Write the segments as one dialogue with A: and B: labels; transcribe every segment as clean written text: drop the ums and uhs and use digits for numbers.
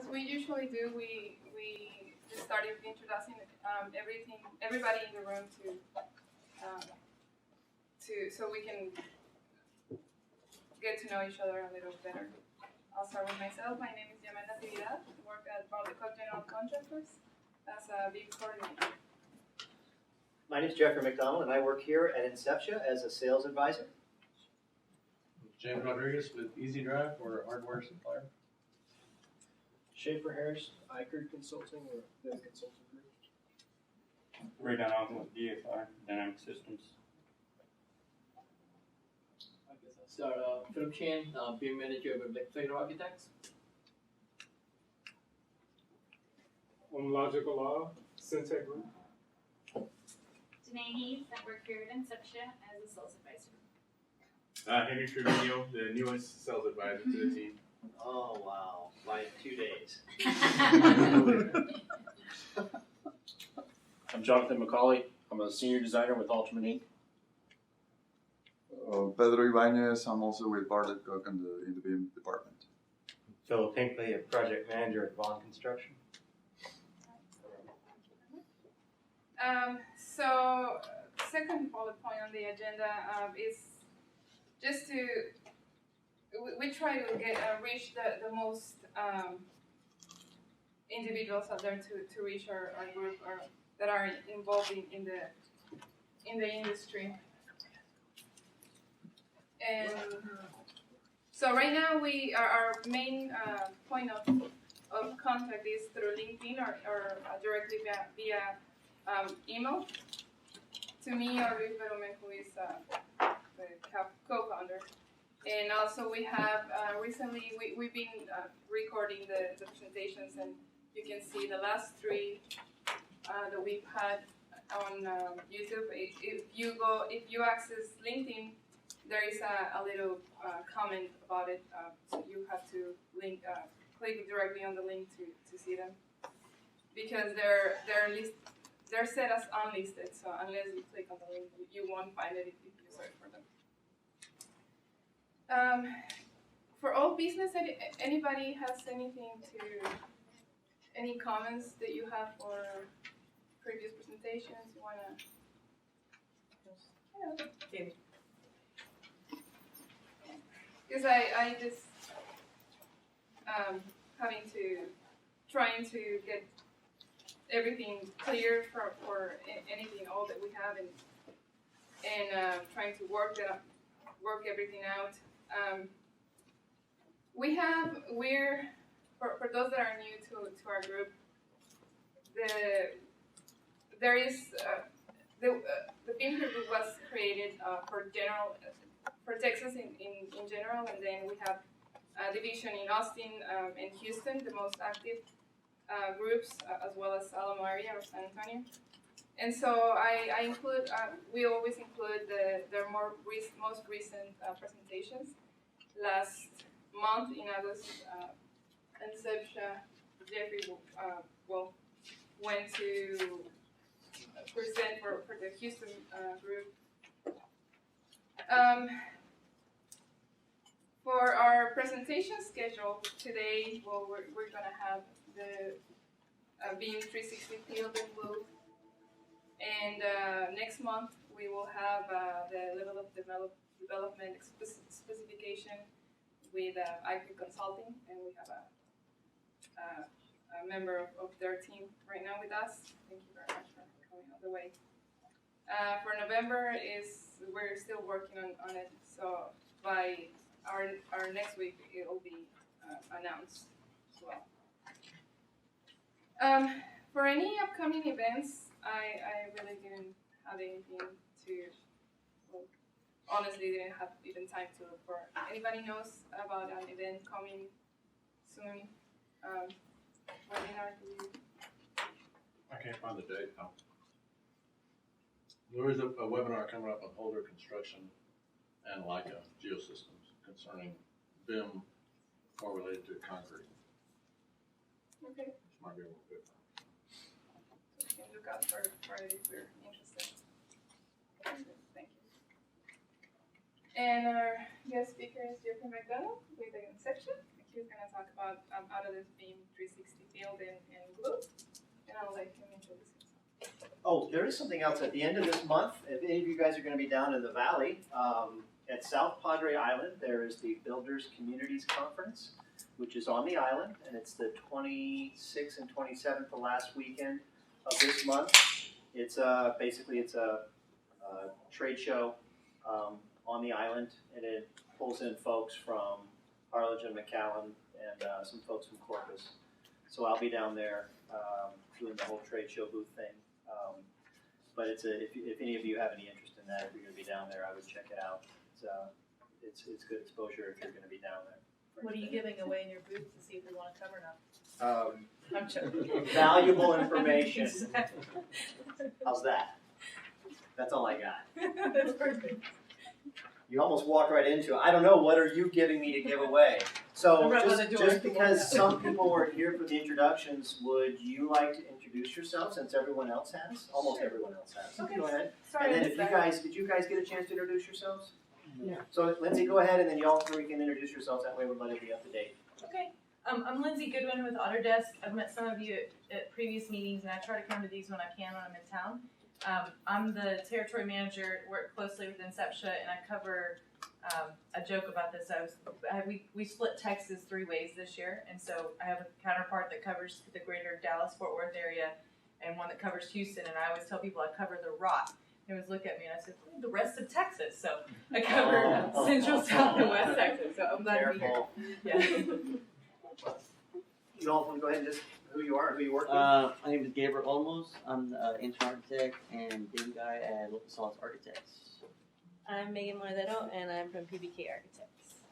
A: as we usually do, we just started introducing everybody in the room so we can get to know each other a little better. I'll start with myself. My name is Yamena Tividad. I work at Barleycock General Contractors as a BIM coordinator.
B: My name is Jeffrey McDonald, and I work here at Inceptia as a sales advisor.
C: James Rodriguez with Easy Drive, we're a hardware supplier.
D: Schaefer Harris, ICRD Consulting, or the consulting group.
E: Ray Donovan with DFI, Dynamic Systems.
F: I guess I'll start. Philip Chen, BIM manager with Blackfeather Architects.
D: Logical Law, Syntec Group.
G: Janae Heath, I work here at Inceptia as a sales advisor.
H: Henry Trevino, the newest sales advisor to the team.
B: Oh, wow. Like 2 days.
I: I'm Jonathan McCauley. I'm a senior designer with Ultimate Inc.
J: Pedro Ibanez, I'm also with Barleycock in the BIM department.
B: Philip Pinkley, a project manager at Vaughn Construction.
A: So, second bullet point on the agenda is just to we try to reach the most individuals out there to reach our group that are involved in the industry. And so right now our main point of contact is through LinkedIn or directly via email to me or Luis Verumen, who is the co-founder. And also we have recently we've been recording the presentations, and you can see the last 3 that we've had on YouTube. If you access LinkedIn, there is a little comment about it, so you have to click directly on the link to see them, because they're set as unlisted. So unless you click on the link, you won't find it if you search for them. For all business, anybody has any comments that you have for previous presentations? You wanna? Yeah. Because I just trying to get everything clear for anything all that we have, and trying to work everything out. For those that are new to our group, the BIM group was created for Texas in general, and then we have a division in Austin and Houston, the most active groups, as well as Alamo area or San Antonio. And so I include, we always include their most recent presentations. Last month in August, Inceptia, Jeffrey went to present for the Houston group. For our presentation schedule today, we're going to have the BIM 360 field and blue. And next month we will have the level of development specification with ICRD Consulting, and we have a member of their team right now with us. Thank you very much for coming all the way. For November we're still working on it, so by our next week it will be announced as well. For any upcoming events, I really didn't have anything honestly didn't have even time to look for. Anybody knows about an event coming soon? Webinar?
C: I can't find the date now. There is a webinar coming up on Holder Construction and Leica Geosystems concerning BIM more related to concrete.
A: Okay.
C: Which might be a little bit.
A: So you can look out for it if you're interested. Thank you. And our guest speaker is Jeffrey McDonald with the Inception. He's going to talk about about Autodesk BIM 360 Field and Glue, and I'll let him introduce himself.
B: Oh, there is something else at the end of this month. If any of you guys are going to be down in the valley, at South Padre Island, there is the Builders Communities Conference, which is on the island, and it's the 26th and 27th, the last weekend of this month. It's basically it's a trade show on the island, and it pulls in folks from Harlingen, McAllen, and some folks from Corpus. So I'll be down there doing the whole trade show booth thing. But it's if any of you have any interest in that, if you're going to be down there, I would check it out. It's good exposure if you're going to be down there.
K: What are you giving away in your booth to see if we want to come or not? I'm joking.
B: Valuable information. How's that? That's all I got.
K: That's perfect.
B: You almost walked right into it. I don't know, what are you giving me to give away? So
K: I'm right by the door.
B: just because some people were here for the introductions, would you like to introduce yourself since everyone else has? Almost
K: Sure.
B: everyone else has.
K: Okay.
B: Go ahead.
K: Sorry,
B: And
K: I
B: then
K: missed
B: if you
K: that.
B: guys, did you guys get a chance to introduce yourselves?
K: Yeah.
B: So Lindsay, go ahead, and then y'all three can introduce yourselves. That way everybody will be up to date.
K: Okay. I'm Lindsay Goodwin with Autodesk. I've met some of you at previous meetings, and I try to come to these when I can when I'm in town. I'm the territory manager, work closely with Inceptia, and I cover. A joke about this. We split Texas 3 ways this year, and so I have a counterpart that covers the greater Dallas-Fort Worth area, and one that covers Houston. And I always tell people I cover the Rock. They always look at me and I said, the rest of Texas. So I cover Central, South, and West Texas. So I'm glad to be here.
B: Careful.
K: Yeah.
B: You all want to go ahead and just who you are and who you work with?
L: My name is Gabriel Olmos. I'm the intern architect and BIM guy at Local Solids Architects.
M: I'm Megan Moradero, and I'm from PBK Architects.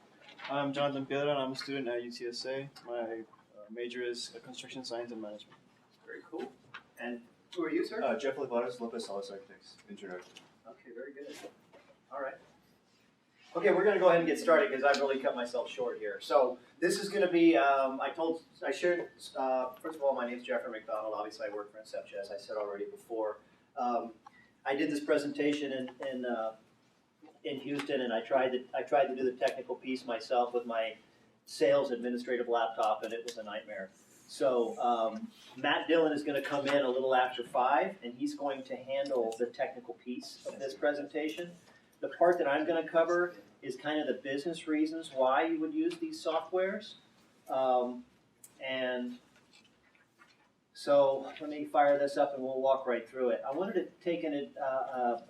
D: I'm Jonathan Piedra, and I'm a student at UTSA. My major is construction science and management.
B: Very cool. And who are you, sir?
J: Jeff Lopez, Lopez Salas Architects, intern.
B: Okay, very good. All right. Okay, we're going to go ahead and get started because I've really cut myself short here. So this is going to be, I shared, first of all, my name is Jeffrey McDonald. Obviously, I work for Inceptia, as I said already before. I did this presentation in Houston, and I tried to do the technical piece myself with my sales administrative laptop, and it was a nightmare. So Matt Dillon is going to come in a little after 5, and he's going to handle the technical piece of this presentation. The part that I'm going to cover is kind of the business reasons why you would use these softwares. And so let me fire this up and we'll walk right through it. I wanted to take an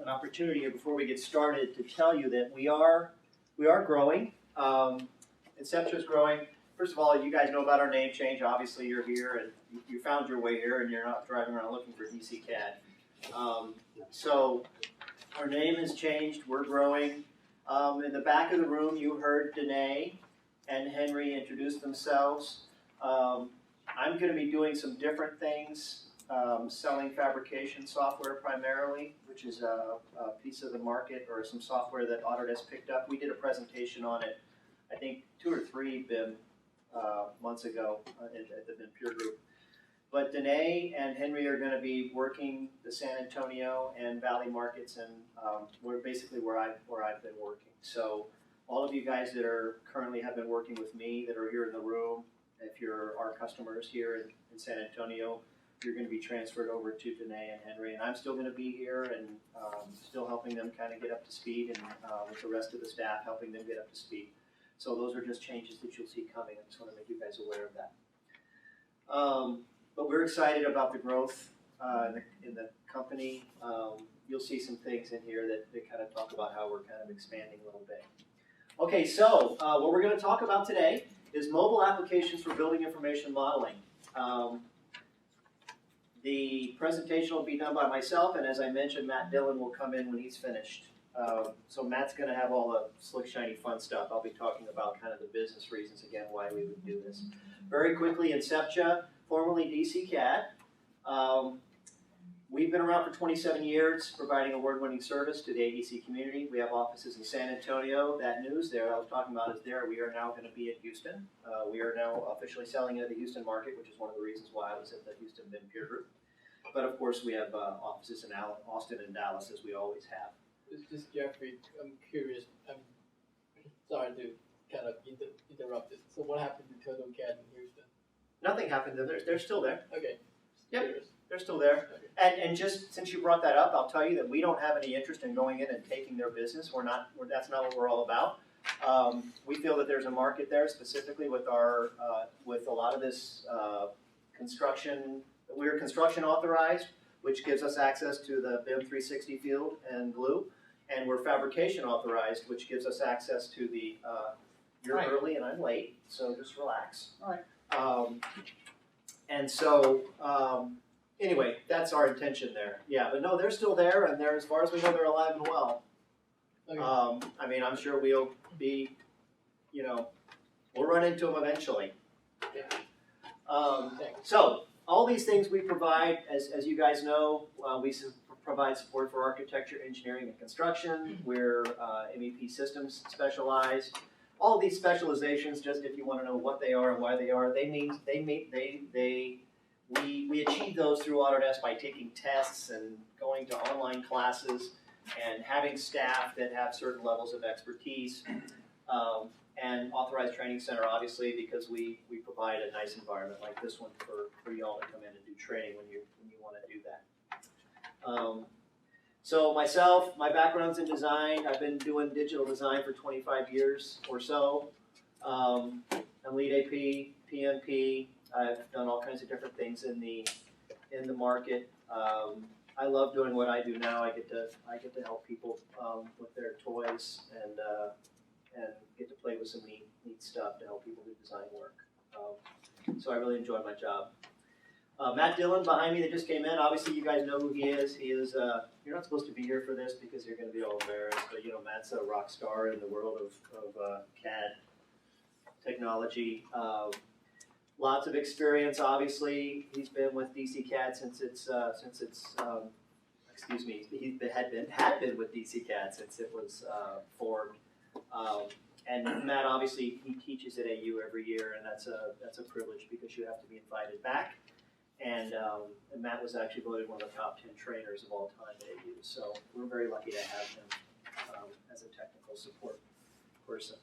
B: opportunity here before we get started to tell you that we are growing. Inceptia is growing. First of all, you guys know about our name change. Obviously, you're here and you found your way here, and you're not driving around looking for DC CAD. So our name has changed. We're growing. In the back of the room, you heard Danae and Henry introduce themselves. I'm going to be doing some different things, selling fabrication software primarily, which is a piece of the market or some software that Autodesk picked up. We did a presentation on it, I think 2 or 3 BIM months ago at the BIM Peer Group. But Danae and Henry are going to be working the San Antonio and Valley markets, and we're basically where I've been working. So all of you guys that are currently have been working with me that are here in the room, if you're our customers here in San Antonio, you're going to be transferred over to Danae and Henry, and I'm still going to be here and still helping them kind of get up to speed, and with the rest of the staff helping them get up to speed. So those are just changes that you'll see coming. I just want to make you guys aware of that. But we're excited about the growth in the company. You'll see some things in here that kind of talk about how we're kind of expanding a little bit. Okay, so what we're going to talk about today is mobile applications for building information modeling. The presentation will be done by myself, and as I mentioned, Matt Dillon will come in when he's finished. So Matt's going to have all the slick, shiny, fun stuff. I'll be talking about kind of the business reasons, again, why we would do this. Very quickly, Inceptia, formerly DC CAD. We've been around for 27 years, providing award-winning service to the AEC community. We have offices in San Antonio. That news there I was talking about is there. We are now going to be at Houston. We are now officially selling into the Houston market, which is one of the reasons why I was at the Houston BIM Peer Group. But of course, we have offices in Austin and Dallas, as we always have.
F: It's just Jeffrey, I'm curious, I'm sorry to kind of interrupted. So what happened to TurtleCAD in Houston?
B: Nothing happened. They're still there.
F: Okay.
B: Yep.
F: Curious.
B: They're still there.
F: Okay.
B: And just since you brought that up, I'll tell you that we don't have any interest in going in and taking their business. That's not what we're all about. We feel that there's a market there specifically with our with a lot of this construction. We're construction authorized, which gives us access to the BIM 360 field and glue, and we're fabrication authorized, which gives us access to the. You're
F: Right.
B: early and I'm late, so just relax.
F: All right.
B: And so, anyway, that's our intention there. Yeah, but no, they're still there, and they're, as far as we know, they're alive and well.
F: Okay.
B: I mean, I'm sure we'll be, we'll run into them eventually. So, all these things we provide, as you guys know, we provide support for architecture, engineering, and construction. We're MEP systems specialized. All of these specializations, just if you want to know what they are and why they are, we achieve those through Autodesk by taking tests and going to online classes and having staff that have certain levels of expertise, and authorized training center, obviously, because we provide a nice environment like this one for y'all to come in and do training when you want to do that. So myself, my background's in design. I've been doing digital design for 25 years or so. I'm lead AP, PMP. I've done all kinds of different things in the market. I love doing what I do now. I get to help people with their toys and get to play with some neat stuff to help people do design work. So I really enjoy my job. Matt Dillon behind me that just came in. Obviously, you guys know who he is. He is. You're not supposed to be here for this because you're going to be all embarrassed. But Matt's a rock star in the world of CAD technology. Lots of experience. Obviously, he's been with DC CAD since it's. Excuse me. He had been with DC CAD since it was formed. And Matt, obviously, he teaches at AU every year, and that's a privilege because you have to be invited back. And Matt was actually voted one of the top 10 trainers of all time at AU, so we're very lucky to have him as a technical support person.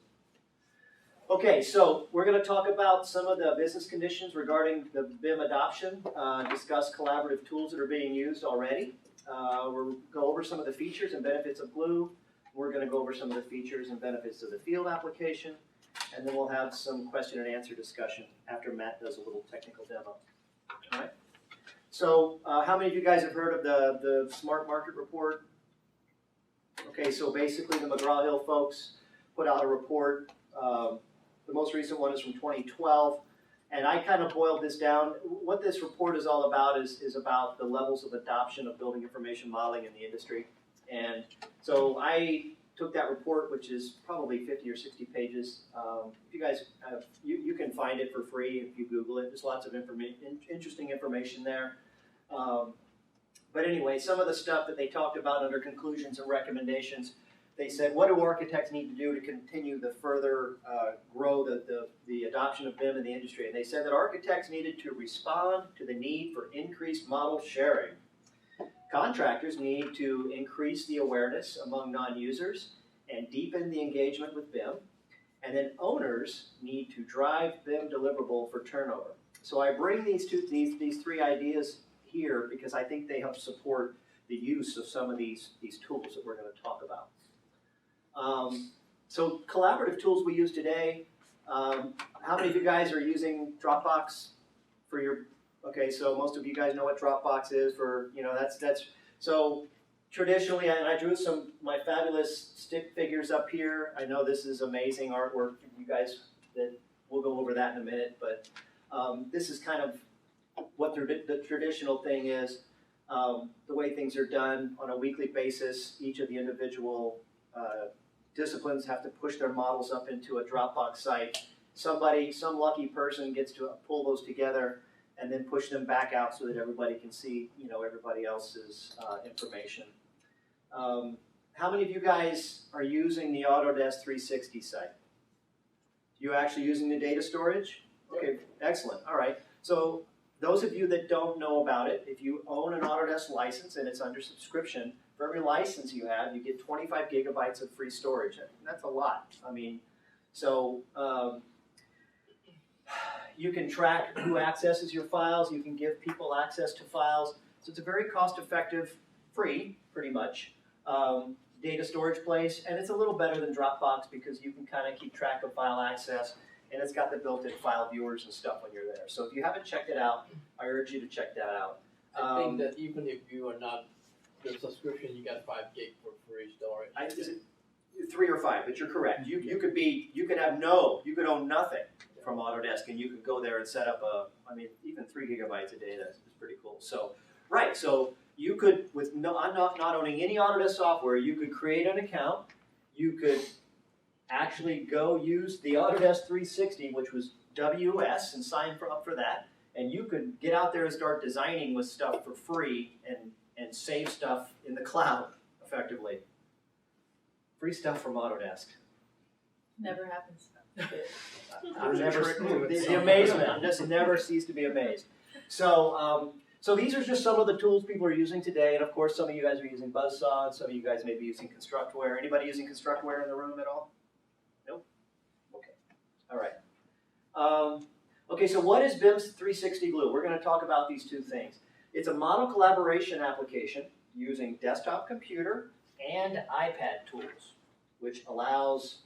B: Okay, so we're going to talk about some of the business conditions regarding the BIM adoption, discuss collaborative tools that are being used already. We'll go over some of the features and benefits of Glue. We're going to go over some of the features and benefits of the field application, and then we'll have some question and answer discussion after Matt does a little technical demo. All right. So how many of you guys have heard of the Smart Market Report? Okay, so basically the McGraw-Hill folks put out a report. The most recent one is from 2012. And I kind of boiled this down. What this report is all about is about the levels of adoption of building information modeling in the industry. And so I took that report, which is probably 50 or 60 pages. If you guys have, you can find it for free if you Google it. There's lots of interesting information there. But anyway, some of the stuff that they talked about under conclusions and recommendations, they said, what do architects need to do to continue to further grow the adoption of BIM in the industry? And they said that architects needed to respond to the need for increased model sharing. Contractors need to increase the awareness among non-users and deepen the engagement with BIM. And then owners need to drive BIM deliverable for turnover. So I bring these three ideas here because I think they help support the use of some of these tools that we're going to talk about. So collaborative tools we use today. How many of you guys are using Dropbox for your? Okay, so most of you guys know what Dropbox is for. That's so traditionally. And I drew my fabulous stick figures up here. I know this is amazing artwork. You guys, we'll go over that in a minute. But this is kind of what the traditional thing is. The way things are done on a weekly basis. Each of the individual disciplines have to push their models up into a Dropbox site. Some lucky person gets to pull those together and then push them back out so that everybody can see, everybody else's information. How many of you guys are using the Autodesk 360 site? You actually using the data storage? Okay, excellent. All right. So those of you that don't know about it, if you own an Autodesk license and it's under subscription, for every license you have, you get 25 gigabytes of free storage. That's a lot. I mean, So you can track who accesses your files. You can give people access to files. So it's a very cost-effective, free, pretty much, data storage place. And it's a little better than Dropbox because you can kind of keep track of file access. And it's got the built-in file viewers and stuff when you're there. So if you haven't checked it out, I urge you to check that out.
F: I think that even if you are not the subscription, you got 5 gig for free storage.
B: Is it 3 or 5? But you're correct. You could own nothing from Autodesk, and you could go there and set up even 3 gigabytes a day. That's pretty cool. So, right. So you could, with not owning any Autodesk software, you could create an account. You could actually go use the Autodesk 360, which was WS, and sign up for that. And you could get out there and start designing with stuff for free and save stuff in the cloud, effectively. Free stuff from Autodesk.
K: Never happens.
B: The amazement. I just never cease to be amazed. So, so these are just some of the tools people are using today. And of course, some of you guys are using Buzzsaw, and some of you guys may be using Constructware. Anybody using Constructware in the room at all? Nope? Okay. All right. Okay, so what is BIM's 360 Glue? We're going to talk about these two things. It's a model collaboration application using desktop computer and iPad tools, which allows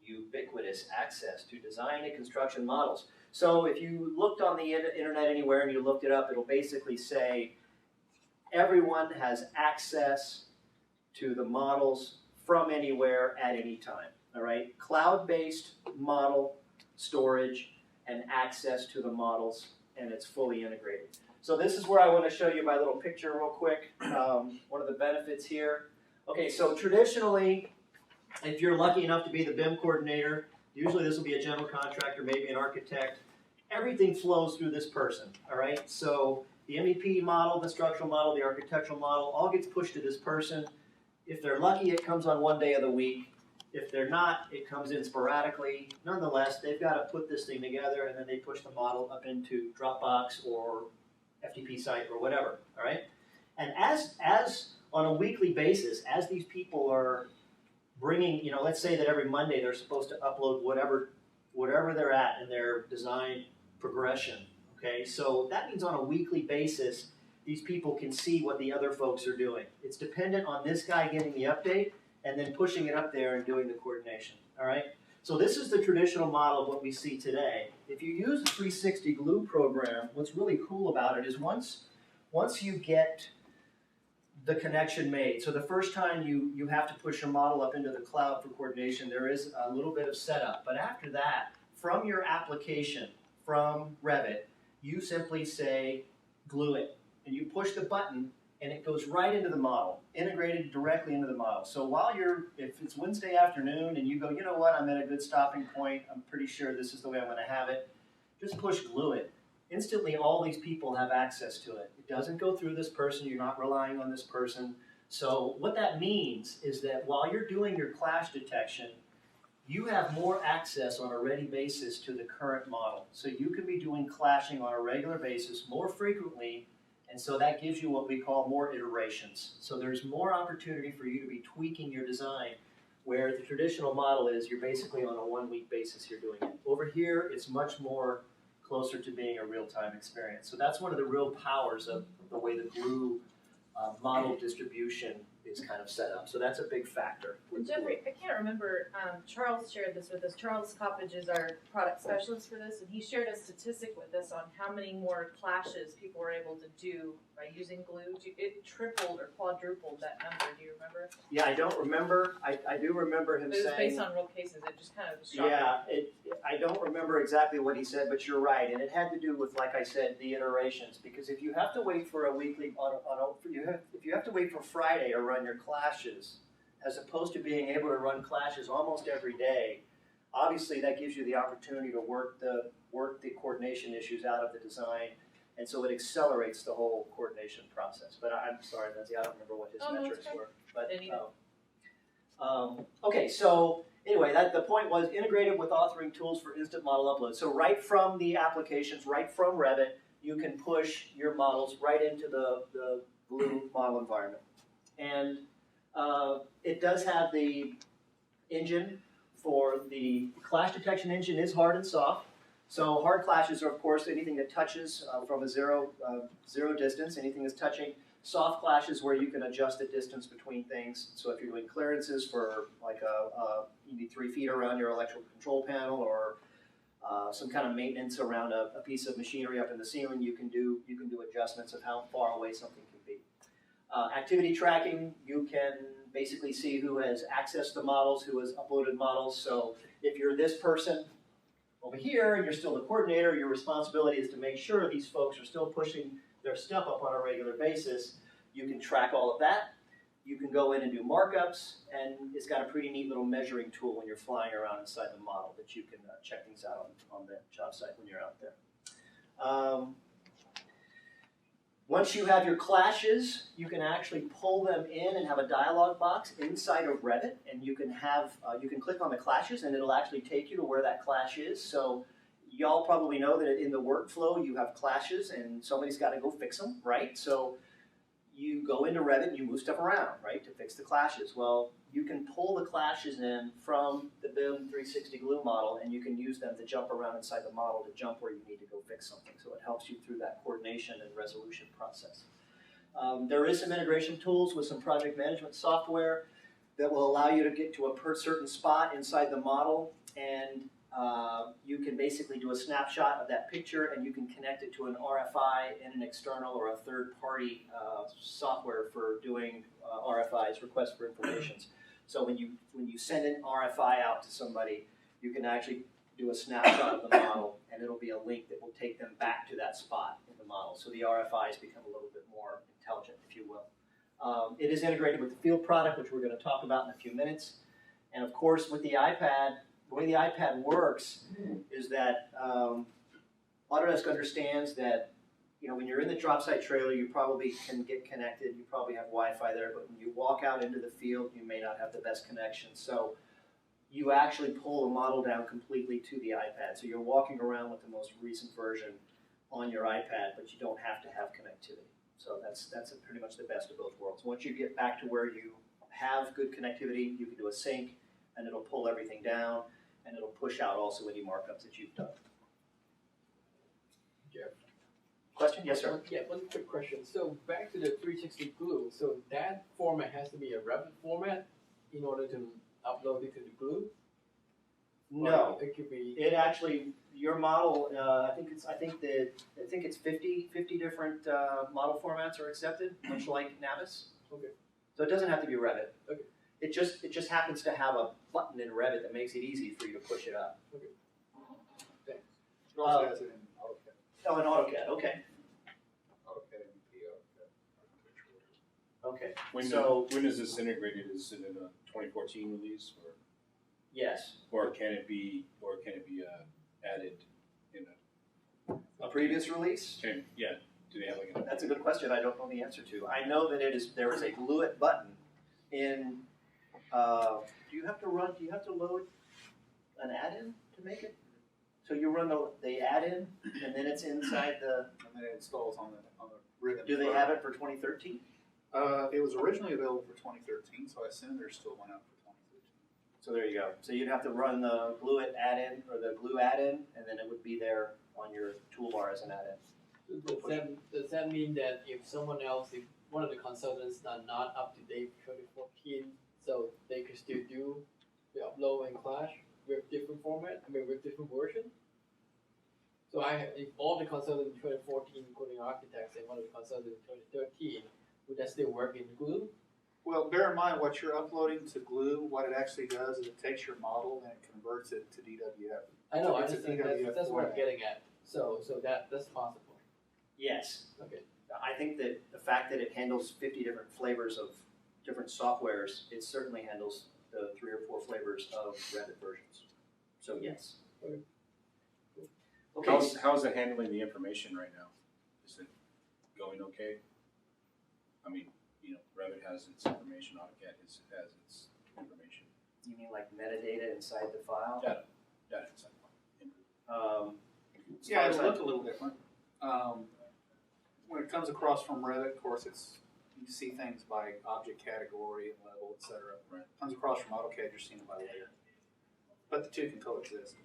B: ubiquitous access to design and construction models. So if you looked on the internet anywhere and you looked it up, it'll basically say everyone has access to the models from anywhere at any time. All right, cloud-based model storage and access to the models, and it's fully integrated. So this is where I want to show you my little picture real quick. One of the benefits here. Okay, so traditionally, if you're lucky enough to be the BIM coordinator, usually this will be a general contractor, maybe an architect. Everything flows through this person, all right? So the MEP model, the structural model, the architectural model, all gets pushed to this person. If they're lucky, it comes on one day of the week. If they're not, it comes in sporadically. Nonetheless, they've got to put this thing together, and then they push the model up into Dropbox or FTP site or whatever, all right? And as on a weekly basis, as these people are bringing, let's say that every Monday they're supposed to upload whatever they're at in their design progression, okay? So that means on a weekly basis, these people can see what the other folks are doing. It's dependent on this guy getting the update and then pushing it up there and doing the coordination, all right? So this is the traditional model of what we see today. If you use the 360 Glue program, what's really cool about it is once you get the connection made, so the first time you have to push your model up into the cloud for coordination, there is a little bit of setup. But after that, from your application, from Revit, you simply say, glue it. And you push the button, and it goes right into the model, integrated directly into the model. So if it's Wednesday afternoon and you go, you know what, I'm at a good stopping point, I'm pretty sure this is the way I'm going to have it, just push glue it. Instantly, all these people have access to it. It doesn't go through this person. You're not relying on this person. So what that means is that while you're doing your clash detection, you have more access on a ready basis to the current model. So you can be doing clashing on a regular basis more frequently, and so that gives you what we call more iterations. So there's more opportunity for you to be tweaking your design, where the traditional model is you're basically on a 1-week basis you're doing it. Over here, it's much more closer to being a real-time experience. So that's one of the real powers of the way the Glue model distribution is kind of set up. So that's a big factor.
K: Jeffrey, I can't remember, Charles shared this with us. Charles Coppage is our product specialist for this, and he shared a statistic with us on how many more clashes people were able to do by using Glue. It tripled or quadrupled that number. Do you remember?
B: Yeah, I don't remember. I do remember him saying...
K: It was based on real cases. It just kind of shocked
B: me. I don't remember exactly what he said, but you're right. And it had to do with, like I said, the iterations. Because if you have to wait for a weekly... if you have to wait for Friday to run your clashes, as opposed to being able to run clashes almost every day, obviously that gives you the opportunity to work the coordination issues out of the design, and so it accelerates the whole coordination process. But I'm sorry, Lindsay, I don't remember what his metrics were. But okay, so anyway, the point was integrated with authoring tools for instant model upload. So right from the applications, right from Revit, you can push your models right into the Glue model environment. And it does have the engine for the clash detection engine is hard and soft. So hard clashes are, of course, anything that touches from a zero distance, anything that's touching. Soft clashes where you can adjust the distance between things. So if you're doing clearances for like you need 3 feet around your electrical control panel, or some kind of maintenance around a piece of machinery up in the ceiling, you can do adjustments of how far away something can be. Activity tracking, you can basically see who has accessed the models, who has uploaded models. So if you're this person over here and you're still the coordinator, your responsibility is to make sure these folks are still pushing their stuff up on a regular basis. You can track all of that. You can go in and do markups, and it's got a pretty neat little measuring tool when you're flying around inside the model that you can check things out on the job site when you're out there. Once you have your clashes, you can actually pull them in and have a dialog box inside of Revit, and you can click on the clashes, and it'll actually take you to where that clash is. So y'all probably know that in the workflow you have clashes, and somebody's got to go fix them, right? So you go into Revit and you move stuff around, right, to fix the clashes. Well, you can pull the clashes in from the BIM 360 glue model, and you can use them to jump around inside the model to jump where you need to go fix something. So it helps you through that coordination and resolution process. There is some integration tools with some project management software that will allow you to get to a certain spot inside the model, and you can basically do a snapshot of that picture, and you can connect it to an RFI in an external or a third-party software for doing RFIs, requests for informations. So when you send an RFI out to somebody, you can actually do a snapshot of the model, and it'll be a link that will take them back to that spot in the model. So the RFIs become a little bit more intelligent, if you will. It is integrated with the field product, which we're going to talk about in a few minutes. And of course, with the iPad, the way the iPad works is that Autodesk understands that when you're in the drop site trailer, you probably can get connected. You probably have Wi-Fi there, but when you walk out into the field, you may not have the best connection. So you actually pull the model down completely to the iPad. So you're walking around with the most recent version on your iPad, but you don't have to have connectivity. So that's pretty much the best of both worlds. Once you get back to where you have good connectivity, you can do a sync, and it'll pull everything down, and it'll push out also any markups that you've done.
F: Jeff.
B: Question? Yes, sir.
F: Yeah, one quick question. So back to the 360 glue. So that format has to be a Revit format in order to upload it to the glue?
B: No.
F: It could be.
B: It actually, your model, I think it's 50 different model formats are accepted, much like Navis.
F: Okay.
B: So it doesn't have to be Revit.
F: Okay.
B: It just happens to have a button in Revit that makes it easy for you to push it up.
F: Okay. Thanks.
J: It also has it in AutoCAD.
B: Oh, in AutoCAD. Okay.
J: AutoCAD MEP, AutoCAD architectural.
B: Okay.
I: When is this integrated? Is it in a 2014 release, or
B: Yes.
I: or can it be added in
B: A previous release?
I: do they have like
B: That's a good question. I don't know the answer to. I know that there is a glue it button in. Do you have to load an add-in to make it? So you run the add-in, and then it's inside the.
J: And then it installs on the ribbon.
B: Do they have it for 2013?
J: It was originally available for 2013, so I assume there's still one out for 2013.
B: So there you go. So you'd have to run the glue it add-in or the glue add-in, and then it would be there on your toolbar as an add-in.
F: Does that mean that if one of the consultants are not up to date with 2014, so they could still do the upload and clash with different with different versions? So if all the consultants in 2014, including architects, and one of the consultants in 2013, would that still work in Glue?
J: Well, bear in mind what you're uploading to Glue, what it actually does is it takes your model and it converts it to DWF.
F: I know,
J: It's a DWF
F: that's what I'm
J: format.
F: getting at. So that's possible.
B: Yes.
F: Okay.
B: I think that the fact that it handles 50 different flavors of different softwares, it certainly handles the 3 or 4 flavors of Revit versions. So yes.
F: Okay.
B: Okay.
I: How's it handling the information right now? Is it going okay? I mean, Revit has its information, AutoCAD has its information.
B: You mean like metadata inside the file?
I: Data inside the file.
J: Yeah, it'll look a little different. When it comes across from Revit, of course, you see things by object category and level, etc.
I: Right.
J: Comes across from AutoCAD, you're seeing it by layer. But the two can coexist.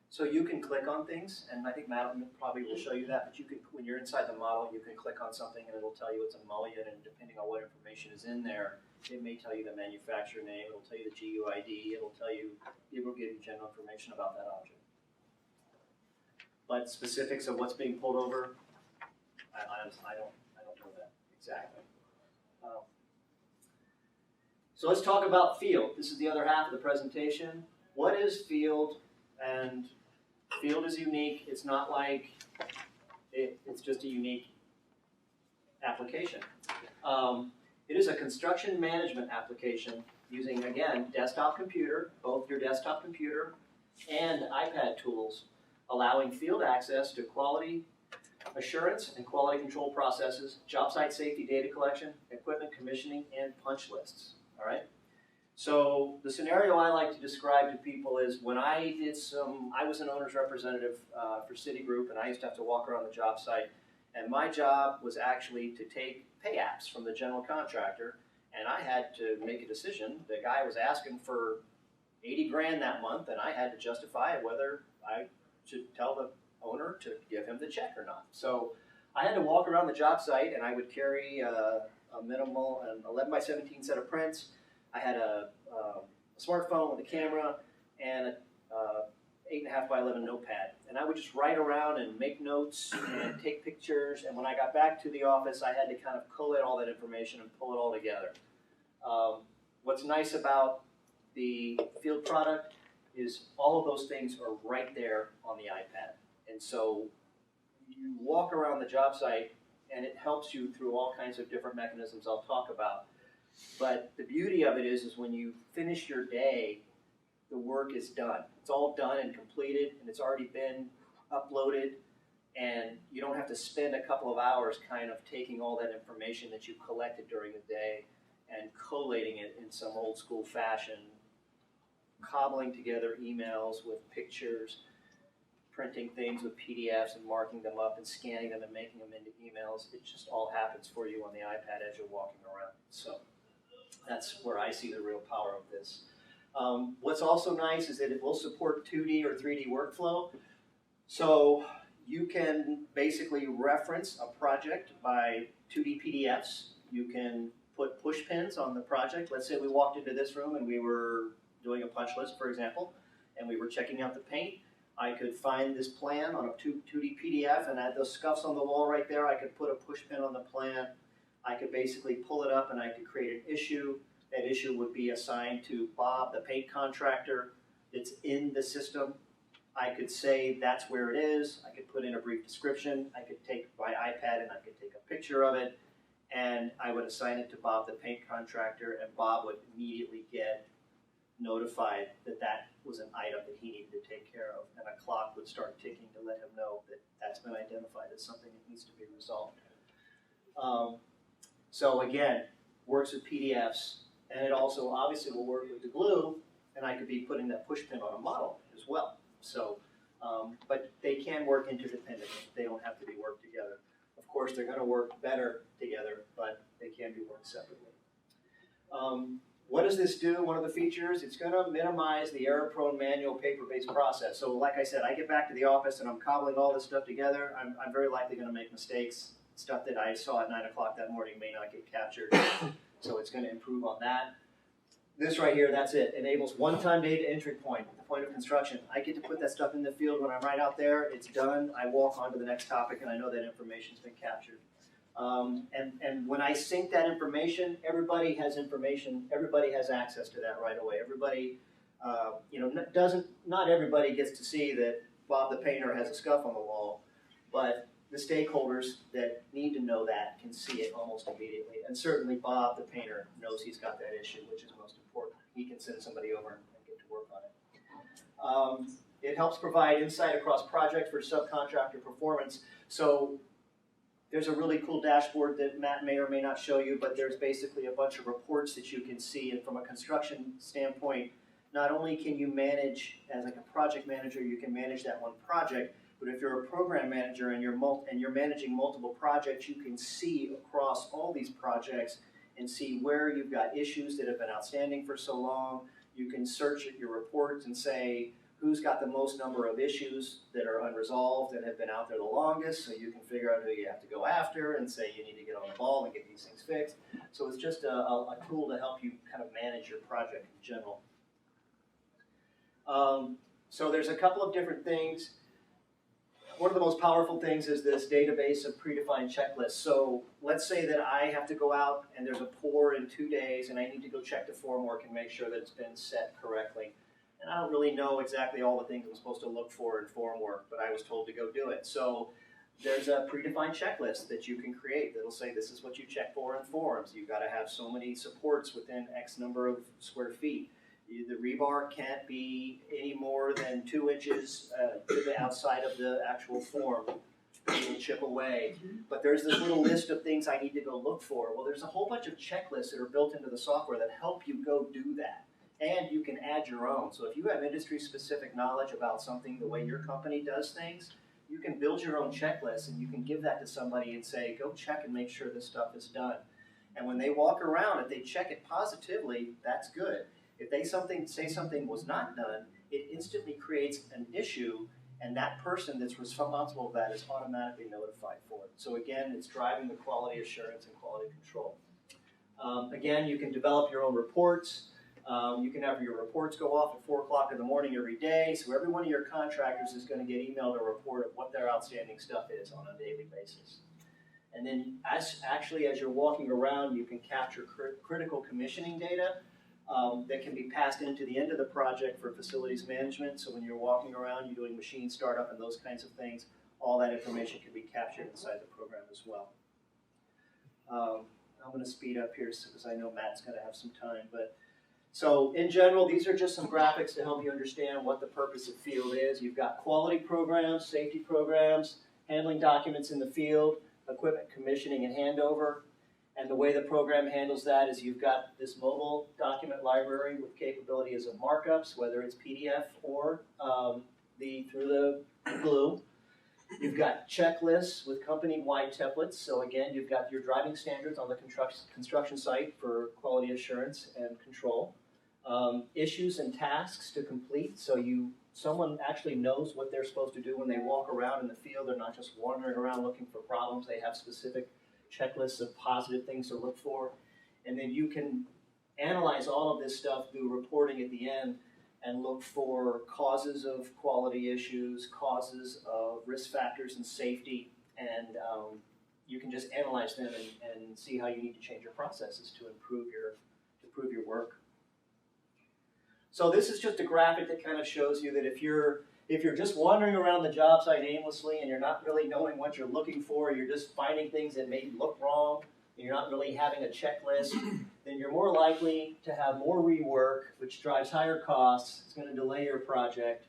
B: So you can click on things, and I think Madeline probably will show you that, but you can, when you're inside the model, you can click on something and it'll tell you it's a mullion, and depending on what information is in there, it may tell you the manufacturer name, it'll tell you the GUID, it will give you general information about that object. But specifics of what's being pulled over, I don't know that exactly. So let's talk about field. This is the other half of the presentation. What is field? And field is unique. It's not like it's just a unique application. It is a construction management application using, again, desktop computer, both your desktop computer and iPad tools, allowing field access to quality assurance and quality control processes, job site safety data collection, equipment commissioning, and punch lists. All right? So the scenario I like to describe to people is when I was an owner's representative for Citigroup, and I used to have to walk around the job site, and my job was actually to take pay apps from the general contractor, and I had to make a decision. The guy was asking for 80 grand that month, and I had to justify whether I should tell the owner to give him the check or not. So I had to walk around the job site, and I would carry an 11 by 17 set of prints. I had a smartphone with a camera and a 8.5 by 11 notepad, and I would just write around and make notes and take pictures. And when I got back to the office, I had to kind of collate all that information and pull it all together. What's nice about the field product is all of those things are right there on the iPad, and so you walk around the job site, and it helps you through all kinds of different mechanisms I'll talk about. But the beauty of it is when you finish your day, the work is done. It's all done and completed, and it's already been uploaded, and you don't have to spend a couple of hours kind of taking all that information that you collected during the day and collating it in some old school fashion, cobbling together emails with pictures, printing things with PDFs and marking them up and scanning them and making them into emails. It just all happens for you on the iPad as you're walking around. So that's where I see the real power of this. What's also nice is that it will support 2D or 3D workflow. So you can basically reference a project by 2D PDFs. You can put push pins on the project. Let's say we walked into this room and we were doing a punch list, for example, and we were checking out the paint. I could find this plan on a 2D PDF and add those scuffs on the wall right there. I could put a push pin on the plan. I could basically pull it up and I could create an issue. That issue would be assigned to Bob, the paint contractor. It's in the system. I could say that's where it is. I could put in a brief description. I could take my iPad and I could take a picture of it, and I would assign it to Bob, the paint contractor, and Bob would immediately get notified that that was an item that he needed to take care of, and a clock would start ticking to let him know that that's been identified as something that needs to be resolved. So again, works with PDFs, and it also obviously will work with the glue, and I could be putting that push pin on a model as well. So, but they can work interdependently. They don't have to be worked together. Of course, they're going to work better together, but they can be worked separately. What does this do? One of the features, it's going to minimize the error-prone manual paper-based process. So like I said, I get back to the office and I'm cobbling all this stuff together. I'm very likely going to make mistakes. Stuff that I saw at 9 o'clock that morning may not get captured. So it's going to improve on that. This right here, that's it. Enables one-time data entry point at the point of construction. I get to put that stuff in the field when I'm right out there. It's done. I walk on to the next topic and I know that information's been captured. And when I sync that information, everybody has information. Everybody has access to that right away. Everybody, not everybody gets to see that Bob the painter has a scuff on the wall, but the stakeholders that need to know that can see it almost immediately. And certainly Bob the painter knows he's got that issue, which is most important. He can send somebody over and get to work on it. It helps provide insight across project for subcontractor performance. So there's a really cool dashboard that Matt may or may not show you, but there's basically a bunch of reports that you can see. And from a construction standpoint, not only can you manage, as like a project manager, you can manage that one project, but if you're a program manager and you're managing multiple projects, you can see across all these projects and see where you've got issues that have been outstanding for so long. You can search at your reports and say who's got the most number of issues that are unresolved and have been out there the longest, so you can figure out who you have to go after and say you need to get on the ball and get these things fixed. So it's just a tool to help you kind of manage your project in general. So there's a couple of different things. One of the most powerful things is this database of predefined checklists. So let's say that I have to go out and there's a pour in 2 days and I need to go check the formwork and make sure that it's been set correctly. And I don't really know exactly all the things I'm supposed to look for in formwork, but I was told to go do it. So there's a predefined checklist that you can create that'll say this is what you check for in forms. You've got to have so many supports within X number of square feet. The rebar can't be any more than 2 inches to the outside of the actual form. It will chip away. But there's this little list of things I need to go look for. Well, there's a whole bunch of checklists that are built into the software that help you go do that. And you can add your own. So if you have industry-specific knowledge about something, the way your company does things, you can build your own checklist and you can give that to somebody and say, go check and make sure this stuff is done. And when they walk around, if they check it positively, that's good. If they say something was not done, it instantly creates an issue, and that person that's responsible for that is automatically notified for it. So again, it's driving the quality assurance and quality control. Again, you can develop your own reports. You can have your reports go off at 4 o'clock in the morning every day, so every one of your contractors is going to get emailed a report of what their outstanding stuff is on a daily basis. And then as you're walking around, you can capture critical commissioning data that can be passed into the end of the project for facilities management. So when you're walking around, you're doing machine startup and those kinds of things, all that information can be captured inside the program as well. I'm going to speed up here because I know Matt's going to have some time. So in general, these are just some graphics to help you understand what the purpose of field is. You've got quality programs, safety programs, handling documents in the field, equipment commissioning and handover. And the way the program handles that is you've got this mobile document library with capabilities of markups, whether it's PDF or through the glue. You've got checklists with company-wide templates. So again, you've got your driving standards on the construction site for quality assurance and control. Issues and tasks to complete. So someone actually knows what they're supposed to do when they walk around in the field. They're not just wandering around looking for problems. They have specific checklists of positive things to look for. And then you can analyze all of this stuff through reporting at the end and look for causes of quality issues, causes of risk factors and safety, and you can just analyze them and see how you need to change your processes to improve your work. So this is just a graphic that kind of shows you that if you're just wandering around the job site aimlessly and you're not really knowing what you're looking for, you're just finding things that maybe look wrong, and you're not really having a checklist, then you're more likely to have more rework, which drives higher costs. It's going to delay your project.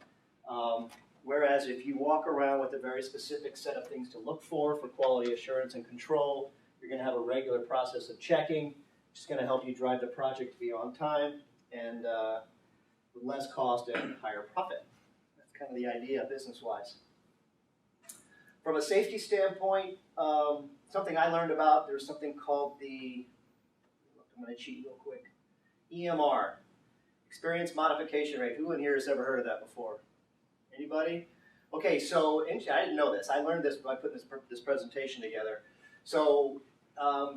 B: Whereas if you walk around with a very specific set of things to look for quality assurance and control, you're going to have a regular process of checking, which is going to help you drive the project to be on time and with less cost and higher profit. That's kind of the idea business-wise. From a safety standpoint, something I learned about, there's something called I'm going to cheat real quick, EMR, Experience Modification Rate. Who in here has ever heard of that before? Anybody? Okay, so I didn't know this. I learned this by putting this presentation together. So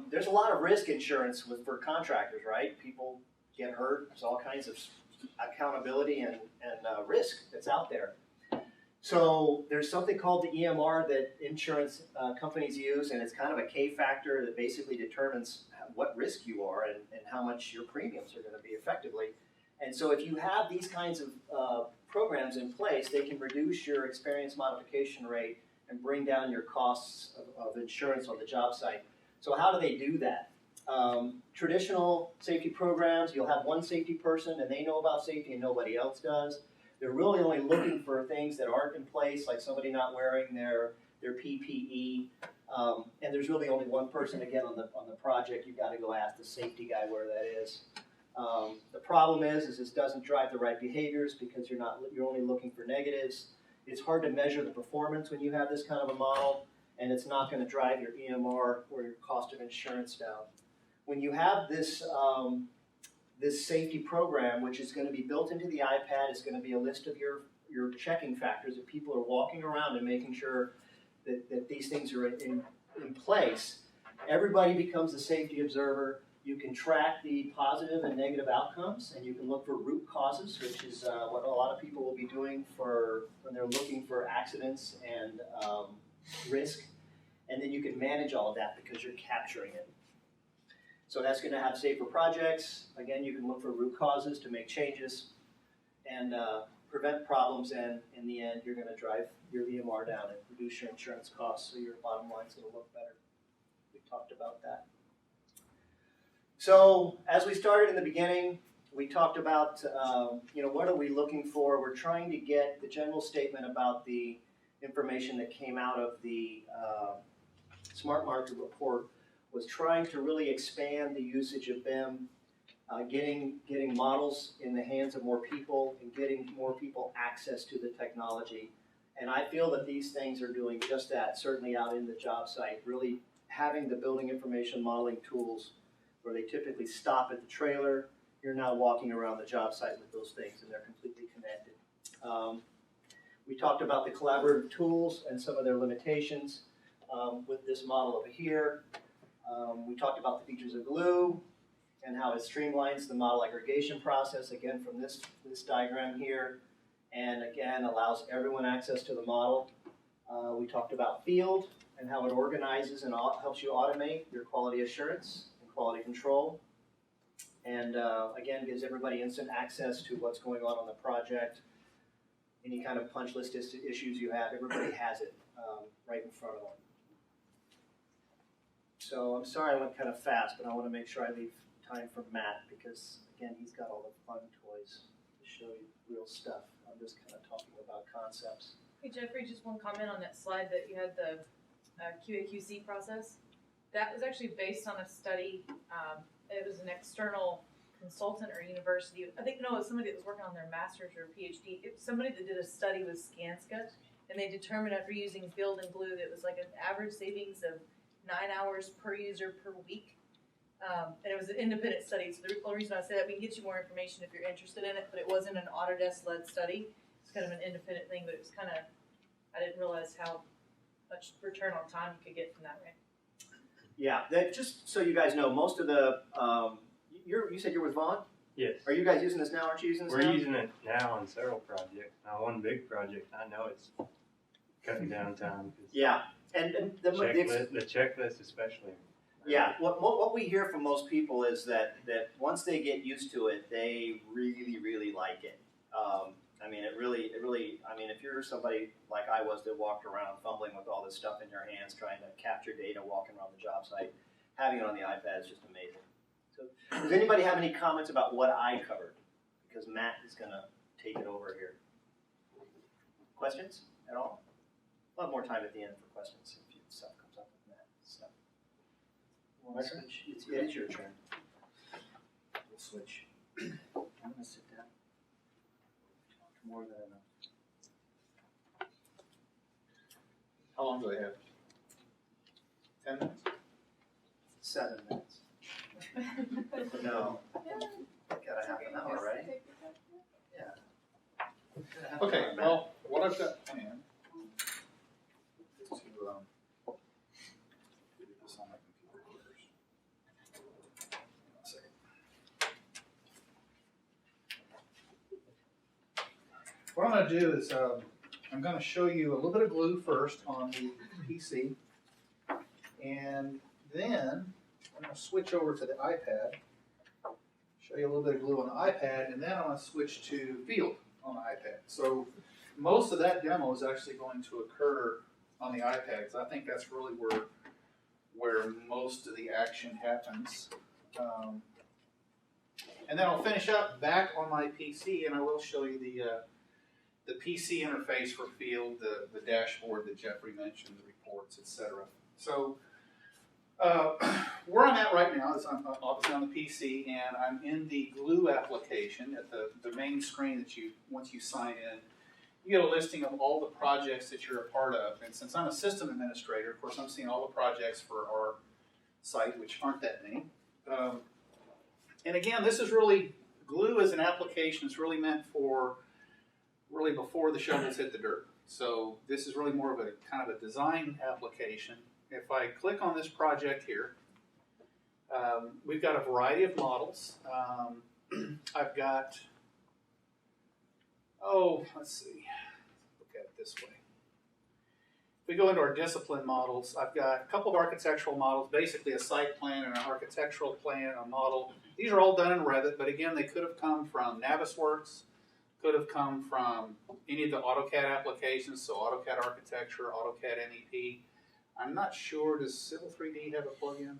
B: there's a lot of risk insurance for contractors, right? People get hurt. There's all kinds of accountability and risk that's out there. So there's something called the EMR that insurance companies use, and it's kind of a K-factor that basically determines what risk you are and how much your premiums are going to be effectively. And so if you have these kinds of programs in place, they can reduce your experience modification rate and bring down your costs of insurance on the job site. So how do they do that? Traditional safety programs, you'll have one safety person and they know about safety and nobody else does. They're really only looking for things that aren't in place, like somebody not wearing their PPE. And there's really only one person, again, on the project. You've got to go ask the safety guy where that is. The problem is this doesn't drive the right behaviors because you're only looking for negatives. It's hard to measure the performance when you have this kind of a model, and it's not going to drive your EMR or your cost of insurance down. When you have this this safety program, which is going to be built into the iPad. It's going to be a list of your checking factors that people are walking around and making sure that these things are in place. Everybody becomes a safety observer. You can track the positive and negative outcomes, and you can look for root causes, which is what a lot of people will be doing when they're looking for accidents and risk. And then you can manage all of that because you're capturing it. So that's going to have safer projects. Again, you can look for root causes to make changes and prevent problems. And in the end, you're going to drive your VMR down and reduce your insurance costs, so your bottom line's going to look better. We talked about that. So as we started in the beginning, we talked about, what are we looking for? We're trying to get the general statement about the information that came out of the Smart Market report was trying to really expand the usage of BIM, getting models in the hands of more people and getting more people access to the technology. And I feel that these things are doing just that, certainly out in the job site, really having the building information modeling tools where they typically stop at the trailer. You're now walking around the job site with those things and they're completely connected. We talked about the collaborative tools and some of their limitations with this model over here. We talked about the features of Glue and how it streamlines the model aggregation process, again from this diagram here, and again allows everyone access to the model. We talked about Field and how it organizes and helps you automate your quality assurance and quality control. And again, gives everybody instant access to what's going on the project. Any kind of punch list issues you have, everybody has it right in front of them. So I'm sorry I went kind of fast, but I want to make sure I leave time for Matt because, again, he's got all the fun toys to show you real stuff. I'm just kind of talking about concepts.
K: Hey Jeffrey, just one comment on that slide that you had the QA/QC process. That was actually based on a study. It was an external consultant or university. I think, no, it was somebody that was working on their master's or PhD. It was somebody that did a study with Skanska, and they determined after using Build and Glue that it was like an average savings of 9 hours per user per week. And it was an independent study. So the only reason I say that, we can get you more information if you're interested in it, but it wasn't an Autodesk-led study. It's kind of an independent thing, but it was kind of, I didn't realize how much return on time you could get from that, right?
B: Yeah, just so you guys know, most of the, you said you're with Vaughn?
E: Yes.
B: Are you guys using this now? Aren't you using this now?
E: We're using it now on several projects. Now, one big project, I know it's cutting down time.
B: Yeah, and the
E: checklist especially.
B: Yeah, what we hear from most people is that once they get used to it, they really, really like it. I mean, it really, I mean, if you're somebody like I was that walked around fumbling with all this stuff in your hands, trying to capture data, walking around the job site, having it on the iPad is just amazing. So, does anybody have any comments about what I covered? Because Matt is going to take it over here. Questions at all? We'll have more time at the end for questions if stuff comes up with Matt. So.
J: My turn?
B: It is your turn. We'll switch. I'm going to sit down. Talk more than enough.
J: How long do I have? 10 minutes?
B: 7 minutes. No. Got a half an hour, right? Yeah.
J: Okay, well, what I've got planned is to do this on my computer first. One second. What I'm going to do is I'm going to show you a little bit of glue first on the PC, and then I'm going to switch over to the iPad, show you a little bit of glue on the iPad, and then I'm going to switch to Field on the iPad. So most of that demo is actually going to occur on the iPad, because I think that's really where most of the action happens. And then I'll finish up back on my PC, and I will show you the PC interface for Field, the dashboard that Jeffrey mentioned, the reports, etc. So where I'm at right now is I'm obviously on the PC, and I'm in the Glue application at the main screen that once you sign in, you get a listing of all the projects that you're a part of. And since I'm a system administrator, of course, I'm seeing all the projects for our site, which aren't that many. And again, this is really, glue as an application is really meant for really before the shovels hit the dirt. So this is really more of a kind of a design application. If I click on this project here, we've got a variety of models. I've got, let's see, look at it this way. If we go into our discipline models, I've got a couple of architectural models, basically a site plan and an architectural plan, a model. These are all done in Revit, but again, they could have come from Navisworks, could have come from any of the AutoCAD applications, so AutoCAD Architecture, AutoCAD MEP. I'm not sure, does Civil 3D have a plugin?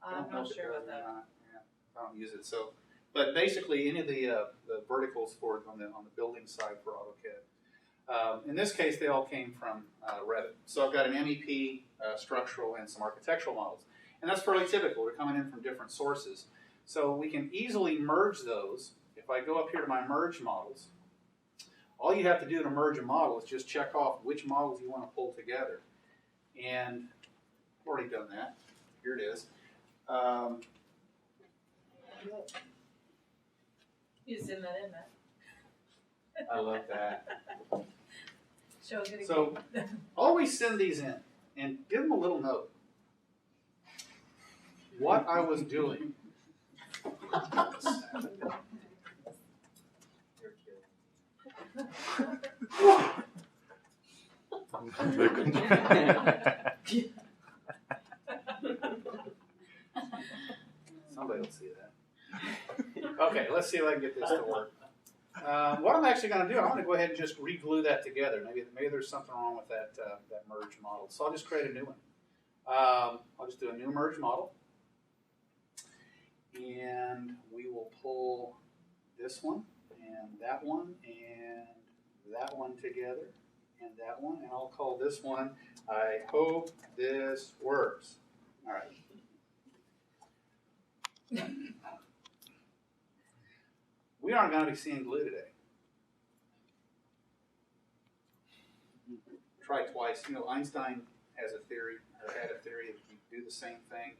K: I'm not sure about that.
J: Yeah, I don't use it. So, but basically, any of the verticals for it on the building side for AutoCAD. In this case, they all came from Revit. So I've got an MEP, structural, and some architectural models, and that's fairly typical. They're coming in from different sources, so we can easily merge those. If I go up here to my merge models, all you have to do to merge a model is just check off which models you want to pull together, and I've already done that. Here it is.
K: You zoom that in, Matt.
J: I love that.
K: Show a good
J: So always send these in and give them a little note. What I was doing. Somebody will see that. Okay, let's see if I can get this to work. What I'm actually going to do, I'm going to go ahead and just re-glue that together. Maybe there's something wrong with that merge model. So I'll just create a new one. I'll just do a new merge model. And we will pull this one, and that one, and that one together, and that one. And I'll call this one, I hope this works. All right. We aren't going to be seeing glue today. Try twice. You know, Einstein has a theory, or had a theory, if you do the same thing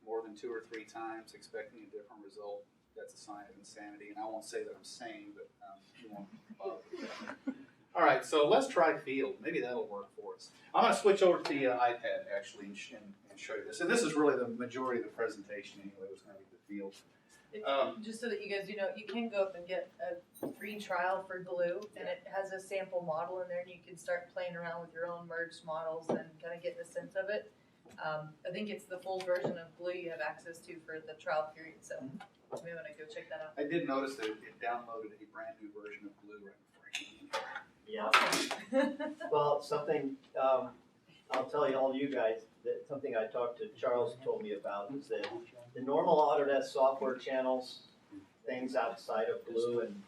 J: more than 2 or 3 times expecting a different result, that's a sign of insanity. And I won't say that I'm sane, but you won't bother with that. All right, so let's try field. Maybe that'll work for us. I'm going to switch over to the iPad, actually, and show you this. And this is really the majority of the presentation anyway, was going to be the field.
K: Just so that you guys do know, you can go up and get a free trial for glue, and it has a sample model in there, and you can start playing around with your own merged models and kind of get the sense of it. I think it's the full version of glue you have access to for the trial period, so you may want to go check that out.
J: I did notice that it downloaded a brand new version of glue right before I came in.
B: Yeah. Well, something I'll tell you, all you guys, that something I talked to Charles told me about is that the normal Autodesk software channels things outside of glue and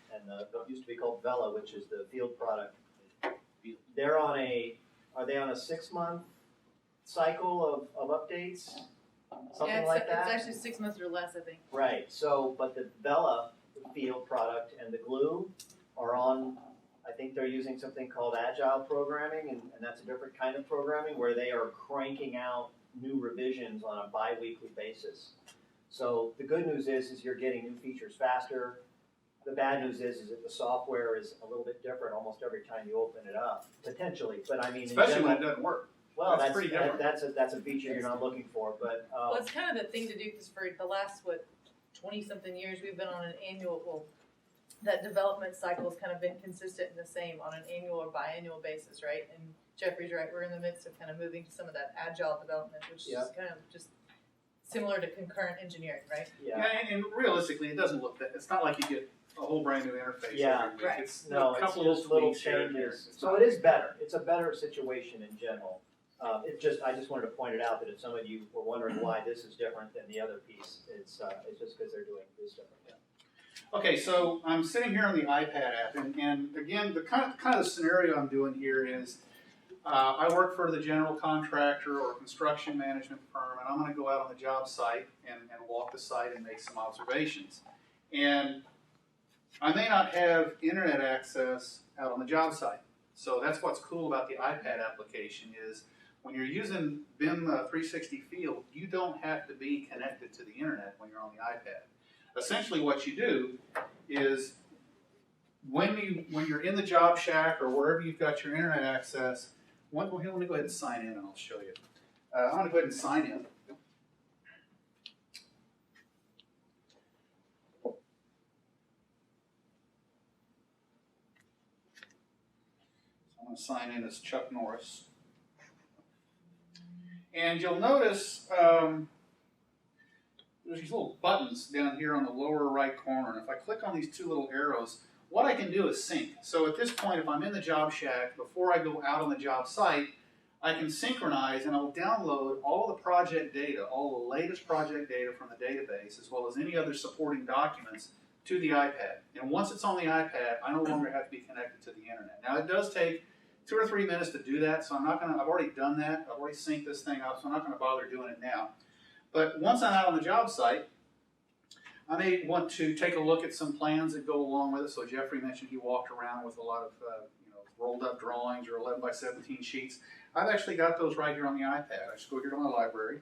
B: what used to be called Vela, which is the field product. Are they on a 6-month cycle of updates? Something like that?
K: It's actually 6 months or less, I think.
B: Right. So, but the Vela field product and the glue are on, I think they're using something called agile programming, and that's a different kind of programming where they are cranking out new revisions on a bi-weekly basis. So the good news is you're getting new features faster. The bad news is that the software is a little bit different almost every time you open it up, potentially. But I mean,
J: especially when it doesn't work.
B: Well,
J: that's pretty different.
B: That's a feature you're not looking for. But
K: well, it's kind of the thing to do because for the last 20-something years we've been on an annual. That development cycle has kind of been consistent and the same on an annual or biannual basis, right? And Jeffrey's right, we're in the midst of kind of moving to some of that agile development, which is kind of just similar to concurrent engineering, right?
J: Yeah, and realistically, it doesn't look that. It's not like you get a whole brand new interface.
B: Yeah,
J: every week.
K: Right.
J: It's
B: no, it's just little changes. So it is better. It's a better situation in general. I just wanted to point it out that if some of you were wondering why this is different than the other piece, it's just because they're doing this different. Yeah.
J: Okay, so I'm sitting here on the iPad app, and again, the kind of the scenario I'm doing here is I work for the general contractor or construction management firm, and I'm going to go out on the job site and walk the site and make some observations. And I may not have internet access out on the job site. So that's what's cool about the iPad application is when you're using BIM 360 Field, you don't have to be connected to the internet when you're on the iPad. Essentially what you do is when you're in the job shack or wherever you've got your internet access, let me go ahead and sign in and I'll show you. I'm going to go ahead and sign in. I'm going to sign in as Chuck Norris. And you'll notice there's these little buttons down here on the lower right corner. And if I click on these two little arrows, what I can do is sync. So at this point, if I'm in the job shack, before I go out on the job site, I can synchronize and I'll download all the project data, all the latest project data from the database, as well as any other supporting documents to the iPad. And once it's on the iPad, I no longer have to be connected to the internet. Now it does take 2 or 3 minutes to do that, so I've already done that. I've already synced this thing up, so I'm not going to bother doing it now. But once I'm out on the job site, I may want to take a look at some plans that go along with it. So Jeffrey mentioned he walked around with a lot of rolled up drawings or 11 by 17 sheets. I've actually got those right here on the iPad. I just go here to my library.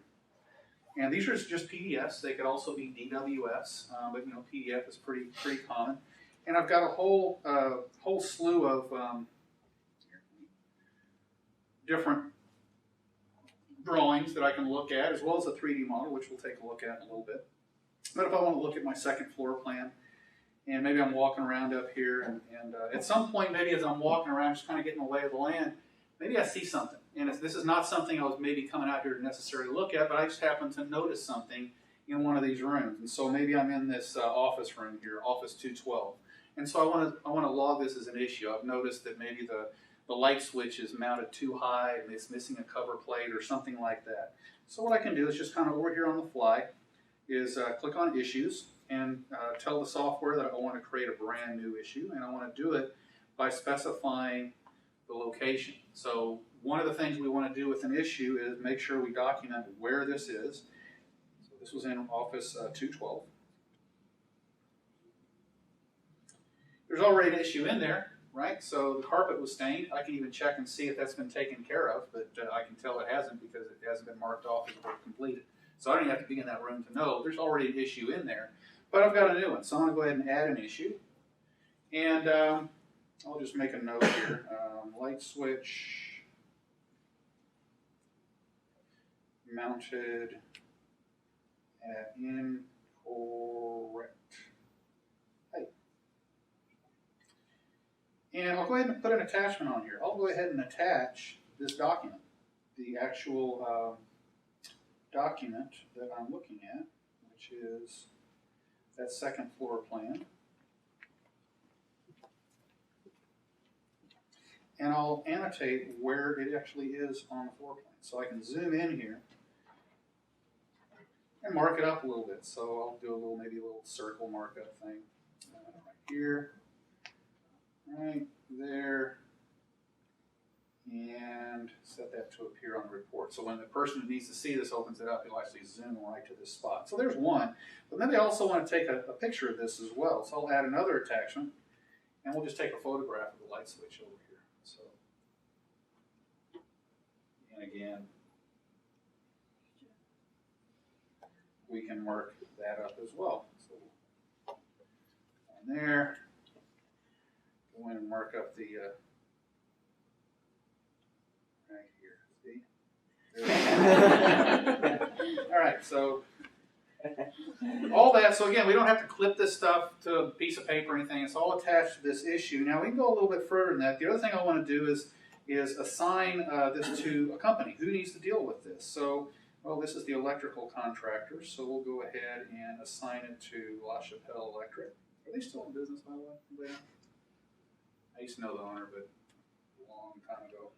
J: And these are just PDFs. They could also be DWS, but PDF is pretty common. And I've got a whole slew of different drawings that I can look at, as well as a 3D model, which we'll take a look at in a little bit. But if I want to look at my second floor plan, and maybe I'm walking around up here, and at some point, maybe as I'm walking around, just kind of getting the lay of the land, maybe I see something. And this is not something I was maybe coming out here to necessarily look at, but I just happened to notice something in one of these rooms. And so maybe I'm in this office room here, Office 212. And so I want to log this as an issue. I've noticed that maybe the light switch is mounted too high and it's missing a cover plate or something like that. So what I can do is just kind of over here on the fly is click on Issues and tell the software that I want to create a brand new issue, and I want to do it by specifying the location. So one of the things we want to do with an issue is make sure we document where this is. So this was in Office 212. There's already an issue in there, right? So the carpet was stained. I can even check and see if that's been taken care of, but I can tell it hasn't because it hasn't been marked off as work completed. So I don't even have to be in that room to know there's already an issue in there. But I've got a new one, so I'm going to go ahead and add an issue. And I'll just make a note here. Light switch mounted at incorrect height. And I'll go ahead and put an attachment on here. I'll go ahead and attach this document, the actual document that I'm looking at, which is that second floor plan. And I'll annotate where it actually is on the floor plan. So I can zoom in here and mark it up a little bit. So I'll do maybe a little circle markup thing. Right here, right there, and set that to appear on the report. So when the person who needs to see this opens it up, it'll actually zoom right to this spot. So there's one. But maybe I also want to take a picture of this as well. So I'll add another attachment, and we'll just take a photograph of the light switch over here. So, and again, we can mark that up as well. So on there, go in and mark up the right here. See? All right, so all that. So again, we don't have to clip this stuff to a piece of paper or anything. It's all attached to this issue. Now we can go a little bit further than that. The other thing I want to do is assign this to a company. Who needs to deal with this? So, well, this is the electrical contractor. So we'll go ahead and assign it to La Chapelle Electric. Are they still in business, by the way? I used to know the owner, but a long time ago.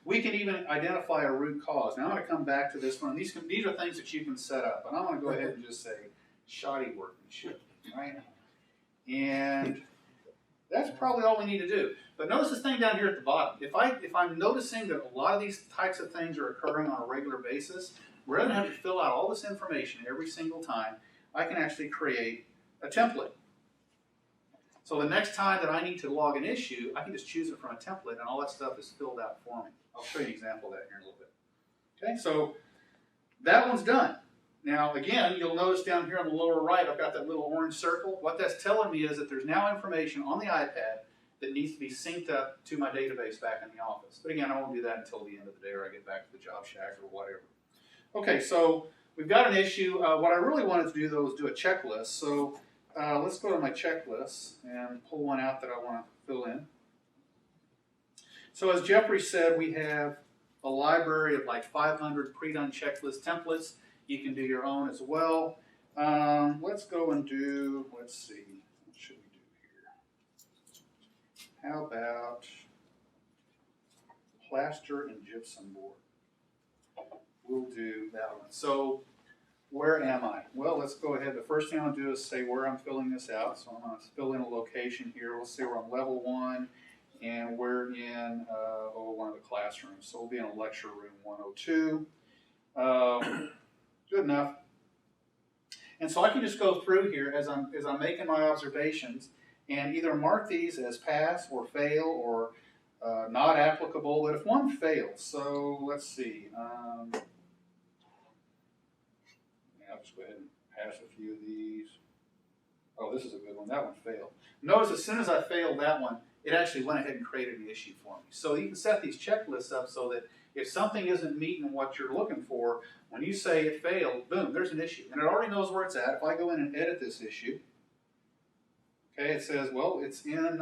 J: We can even identify a root cause. Now I'm going to come back to this one. These are things that you can set up, and I'm going to go ahead and just say shoddy workmanship, right? And that's probably all we need to do. But notice this thing down here at the bottom. If I'm noticing that a lot of these types of things are occurring on a regular basis, rather than have to fill out all this information every single time, I can actually create a template. So the next time that I need to log an issue, I can just choose it from a template and all that stuff is filled out for me. I'll show you an example of that here in a little bit. Okay, so that one's done. Now again, you'll notice down here on the lower right, I've got that little orange circle. What that's telling me is that there's now information on the iPad that needs to be synced up to my database back in the office. But again, I won't do that until the end of the day or I get back to the job shack or whatever. Okay, so we've got an issue. What I really wanted to do though is do a checklist. So let's go to my checklist and pull one out that I want to fill in. So as Jeffrey said, we have a library of like 500 pre-done checklist templates. You can do your own as well. Let's go and do, let's see, what should we do here? How about plaster and gypsum board? We'll do that one. So where am I? Well, let's go ahead. The first thing I'll do is say where I'm filling this out. So I'm going to fill in a location here. We'll say we're on level 1 and we're in one of the classrooms. So we'll be in a lecture room 102. Good enough. And so I can just go through here as I'm making my observations and either mark these as pass or fail or not applicable. But if one fails, so let's see. I'll just go ahead and pass a few of these. Oh, this is a good one. That one failed. Notice as soon as I failed that one, it actually went ahead and created an issue for me. So you can set these checklists up so that if something isn't meeting what you're looking for, when you say it failed, boom, there's an issue. And it already knows where it's at. If I go in and edit this issue, okay, it says, well, it's in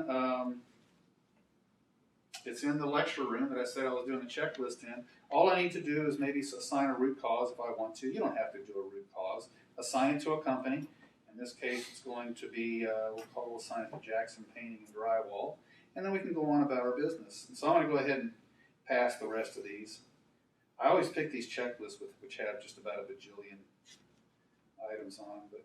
J: the lecture room that I said I was doing the checklist in. All I need to do is maybe assign a root cause if I want to. You don't have to do a root cause. Assign it to a company. In this case, it's going to be, we'll assign it to Jackson Painting and Drywall. And then we can go on about our business. And so I'm going to go ahead and pass the rest of these. I always pick these checklists which have just about a bajillion items on, but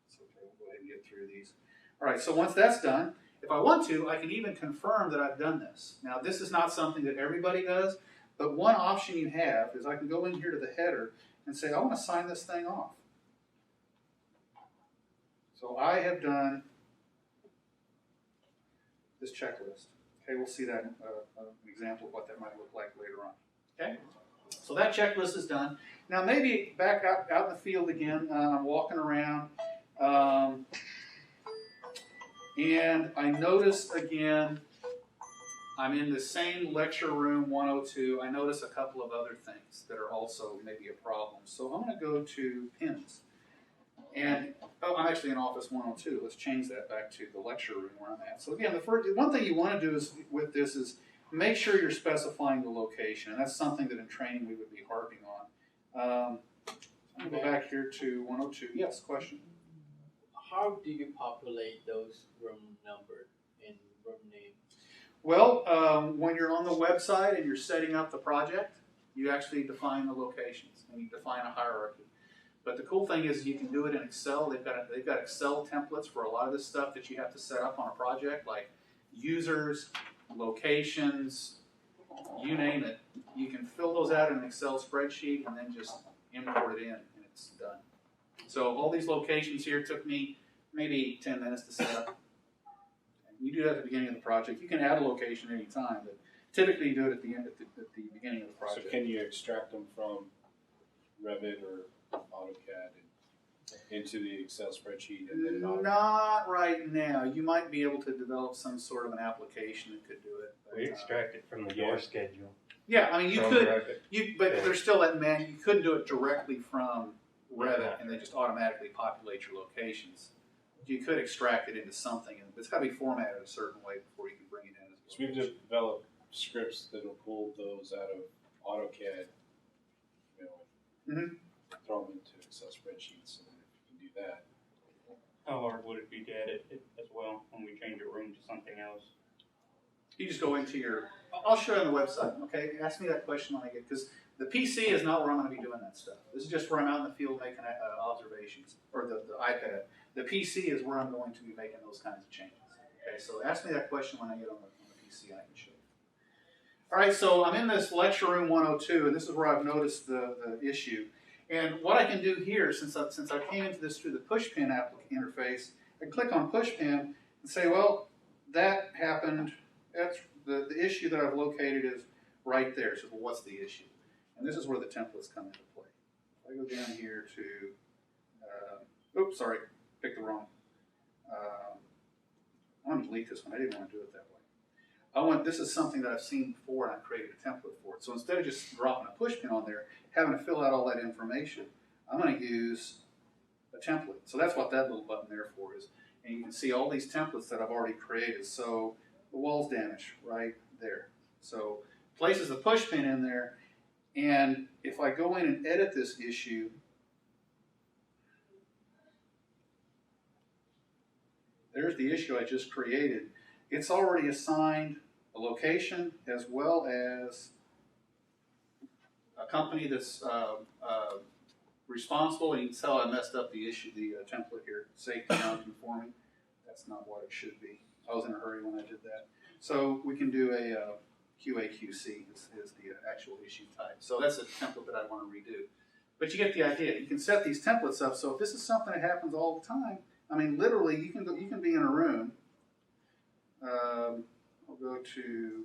J: it's okay. We'll go ahead and get through these. All right, so once that's done, if I want to, I can even confirm that I've done this. Now, this is not something that everybody does, but one option you have is I can go in here to the header and say, I want to sign this thing off. So I have done this checklist. Okay, we'll see that an example of what that might look like later on. Okay, so that checklist is done. Now maybe back out in the field again, I'm walking around, and I notice again, I'm in the same lecture room 102. I notice a couple of other things that are also maybe a problem. So I'm going to go to pins. And, I'm actually in office 102. Let's change that back to the lecture room where I'm at. So again, one thing you want to do is with this is make sure you're specifying the location. And that's something that in training we would be harping on. I'm going to go back here to 102. Yes, question?
F: How do you populate those room number and room name?
J: Well, when you're on the website and you're setting up the project, you actually define the locations and you define a hierarchy. But the cool thing is you can do it in Excel. They've got Excel templates for a lot of this stuff that you have to set up on a project, like users, locations, you name it. You can fill those out in an Excel spreadsheet and then just import it in, and it's done. So all these locations here took me maybe 10 minutes to set up. You do that at the beginning of the project. You can add a location any time, but typically you do it at the end, at the beginning of the project.
I: So can you extract them from Revit or AutoCAD into the Excel spreadsheet and then
J: Not right now. You might be able to develop some sort of an application that could do it.
E: We extract it from the door schedule.
J: Yeah, I mean you could. But
E: Yeah.
J: there's still that man. You couldn't do it directly from Revit and then just automatically populate your locations. You could extract it into something, and it's got to be formatted a certain way before you can bring it in.
I: So we've developed scripts that will pull those out of AutoCAD, throw them into Excel spreadsheets, and if you can do that.
N: How hard would it be to edit it as well when we change a room to something else?
J: You just go into your, I'll show you on the website, okay? Ask me that question when I get, because the PC is not where I'm going to be doing that stuff. This is just where I'm out in the field making observations, or the iPad. The PC is where I'm going to be making those kinds of changes. Okay, so ask me that question when I get on the PC, I can show you. All right, so I'm in this lecture room 102, and this is where I've noticed the issue. And what I can do here, since I came into this through the pushpin interface, I click on pushpin, and say, well, that happened, that's the issue that I've located is right there. So well, what's the issue? And this is where the templates come into play. If I go down here to, oops, sorry, picked the wrong. I want to delete this one. I didn't want to do it that way. This is something that I've seen before and I created a template for it. So instead of just dropping a push pin on there, having to fill out all that information, I'm going to use a template. So that's what that little button there for is. And you can see all these templates that I've already created. So the wall's damaged right there. So places the push pin in there. And if I go in and edit this issue, there's the issue I just created. It's already assigned a location as well as a company that's responsible. And you can tell I messed up the issue, the template here, safety non-conforming. That's not what it should be. I was in a hurry when I did that. So we can do a QA/QC is the actual issue type. So that's a template that I want to redo. But you get the idea. You can set these templates up. So if this is something that happens all the time, I mean, literally, you can be in a room. I'll go to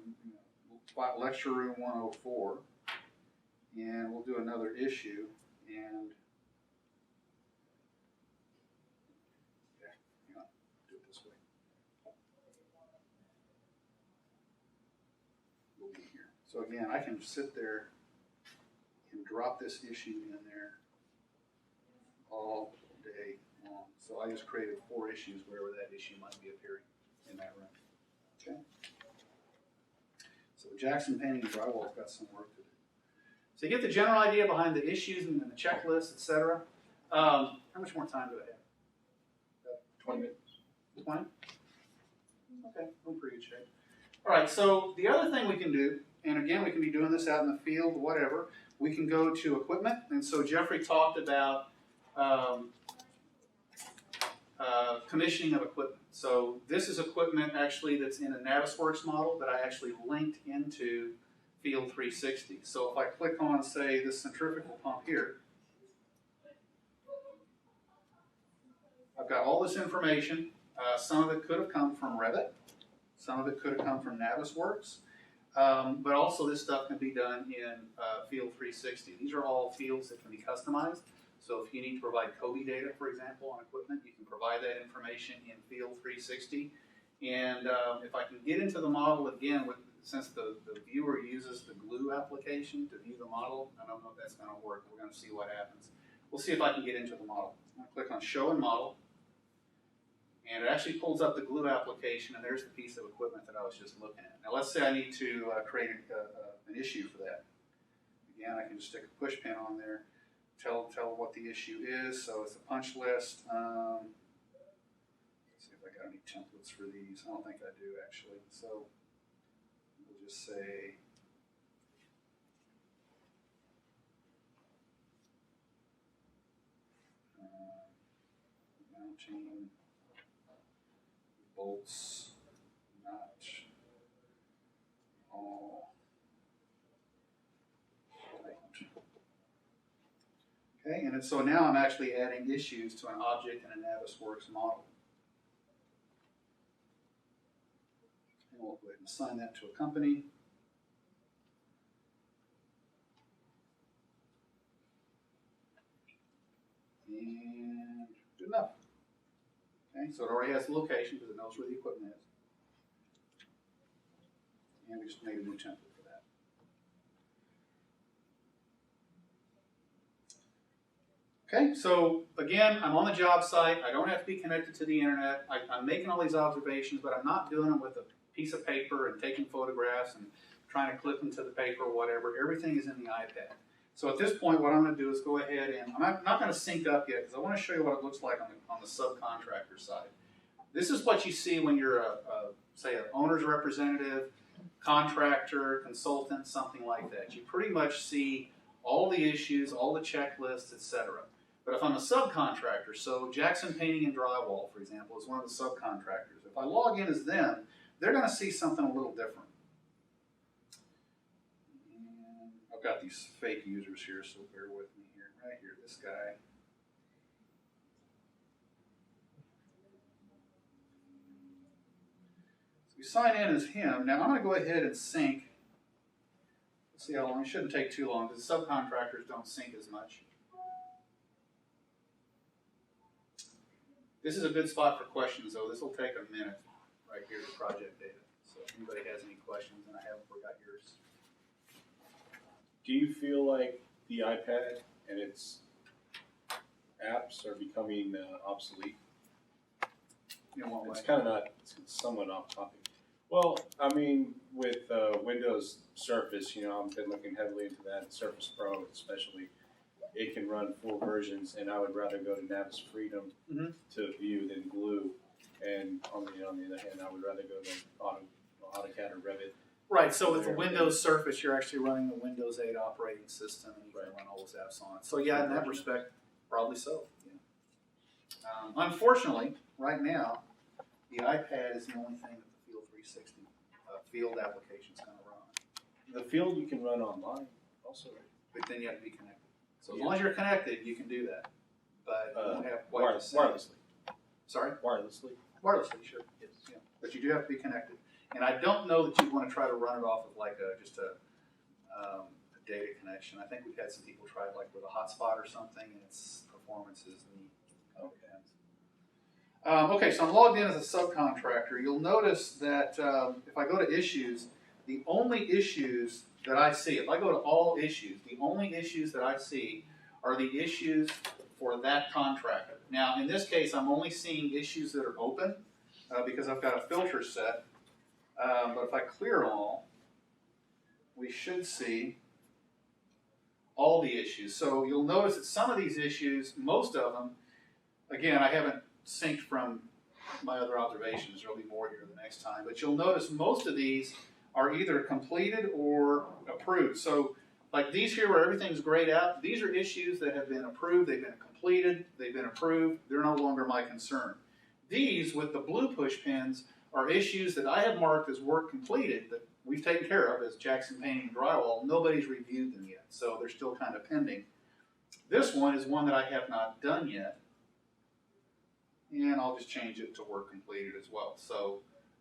J: lecture room 104, and we'll do another issue. And yeah, hang on, do it this way. We'll be here. So again, I can sit there and drop this issue in there all day long. So I just created 4 issues wherever that issue might be appearing in that room. Okay. So Jackson Painting and Drywall's got some work to do. So you get the general idea behind the issues and the checklist, etc. How much more time do I have? 20 minutes. 20? Okay, I'm in pretty good shape. All right, so the other thing we can do, and again, we can be doing this out in the field, whatever. We can go to equipment, and so Jeffrey talked about commissioning of equipment. So this is equipment actually that's in a Navisworks model that I actually linked into Field 360. So if I click on, say, this centrifugal pump here, I've got all this information. Some of it could have come from Revit. Some of it could have come from Navisworks. But also this stuff can be done in Field 360. These are all fields that can be customized. So if you need to provide Kobe data, for example, on equipment, you can provide that information in Field 360. And if I can get into the model again, since the viewer uses the glue application to view the model, I don't know if that's going to work. We're going to see what happens. We'll see if I can get into the model. I'm going to click on Show and Model. And it actually pulls up the glue application, and there's the piece of equipment that I was just looking at. Now let's say I need to create an issue for that. Again, I can just stick a push pin on there. Tell what the issue is. So it's a punch list. Let's see if I got any templates for these. I don't think I do actually. So we'll just say mounting bolts, not all. Okay, and so now I'm actually adding issues to an object in a Navisworks model. And we'll go ahead and assign that to a company. And good enough. Okay, so it already has the location because it knows where the equipment is. And we just made a new template for that. Okay, so again, I'm on the job site. I don't have to be connected to the internet. I'm making all these observations, but I'm not doing them with a piece of paper and taking photographs and trying to clip them to the paper or whatever. Everything is in the iPad. So at this point, what I'm going to do is go ahead and I'm not going to sync up yet because I want to show you what it looks like on the subcontractor side. This is what you see when you're say an owner's representative, contractor, consultant, something like that. You pretty much see all the issues, all the checklists, etc. But if I'm a subcontractor, so Jackson Painting and Drywall, for example, is one of the subcontractors. If I log in as them, they're going to see something a little different. And I've got these fake users here, so bear with me here. Right here, this guy. You sign in as him. Now I'm going to go ahead and sync. Let's see how long. It shouldn't take too long because subcontractors don't sync as much. This is a good spot for questions, though. This will take a minute right here, the project data. So if anybody has any questions, and I haven't forgot yours.
I: Do you feel like the iPad and its apps are becoming obsolete?
J: In what way?
I: It's kind of not, it's somewhat off topic. Well, I mean, with Windows Surface, you know, I've been looking heavily into that, Surface Pro especially. It can run full versions, and I would rather go to Navis Freedom to view than Glue. And on the other hand, I would rather go to AutoCAD or Revit.
J: Right, so with the Windows Surface, you're actually running the Windows 8 operating system, and you can run all those apps on it. So yeah, in that respect, probably so. Yeah. Unfortunately, right now, the iPad is the only thing that the Field 360 field application is going to run on.
I: The field you can run online also.
J: But then you have to be connected. So as long as you're connected, you can do that. But you don't have quite the same.
I: Wirelessly.
J: Sorry?
I: Wirelessly.
J: Wirelessly, sure. Yes. Yeah. But you do have to be connected. And I don't know that you'd want to try to run it off of like just a data connection. I think we've had some people try it like with a hotspot or something, and its performance is neat. Okay, so I'm logged in as a subcontractor. You'll notice that if I go to issues, the only issues that I see, if I go to all issues, the only issues that I see are the issues for that contractor. Now, in this case, I'm only seeing issues that are open because I've got a filter set. But if I clear all, we should see all the issues. So you'll notice that some of these issues, most of them, again, I haven't synced from my other observations. There'll be more here the next time. But you'll notice most of these are either completed or approved. So like these here where everything's grayed out, these are issues that have been approved, they've been completed, they've been approved, they're no longer my concern. These with the blue push pins are issues that I have marked as work completed that we've taken care of as Jackson Painting and Drywall. Nobody's reviewed them yet, so they're still kind of pending. This one is one that I have not done yet, and I'll just change it to work completed as well. So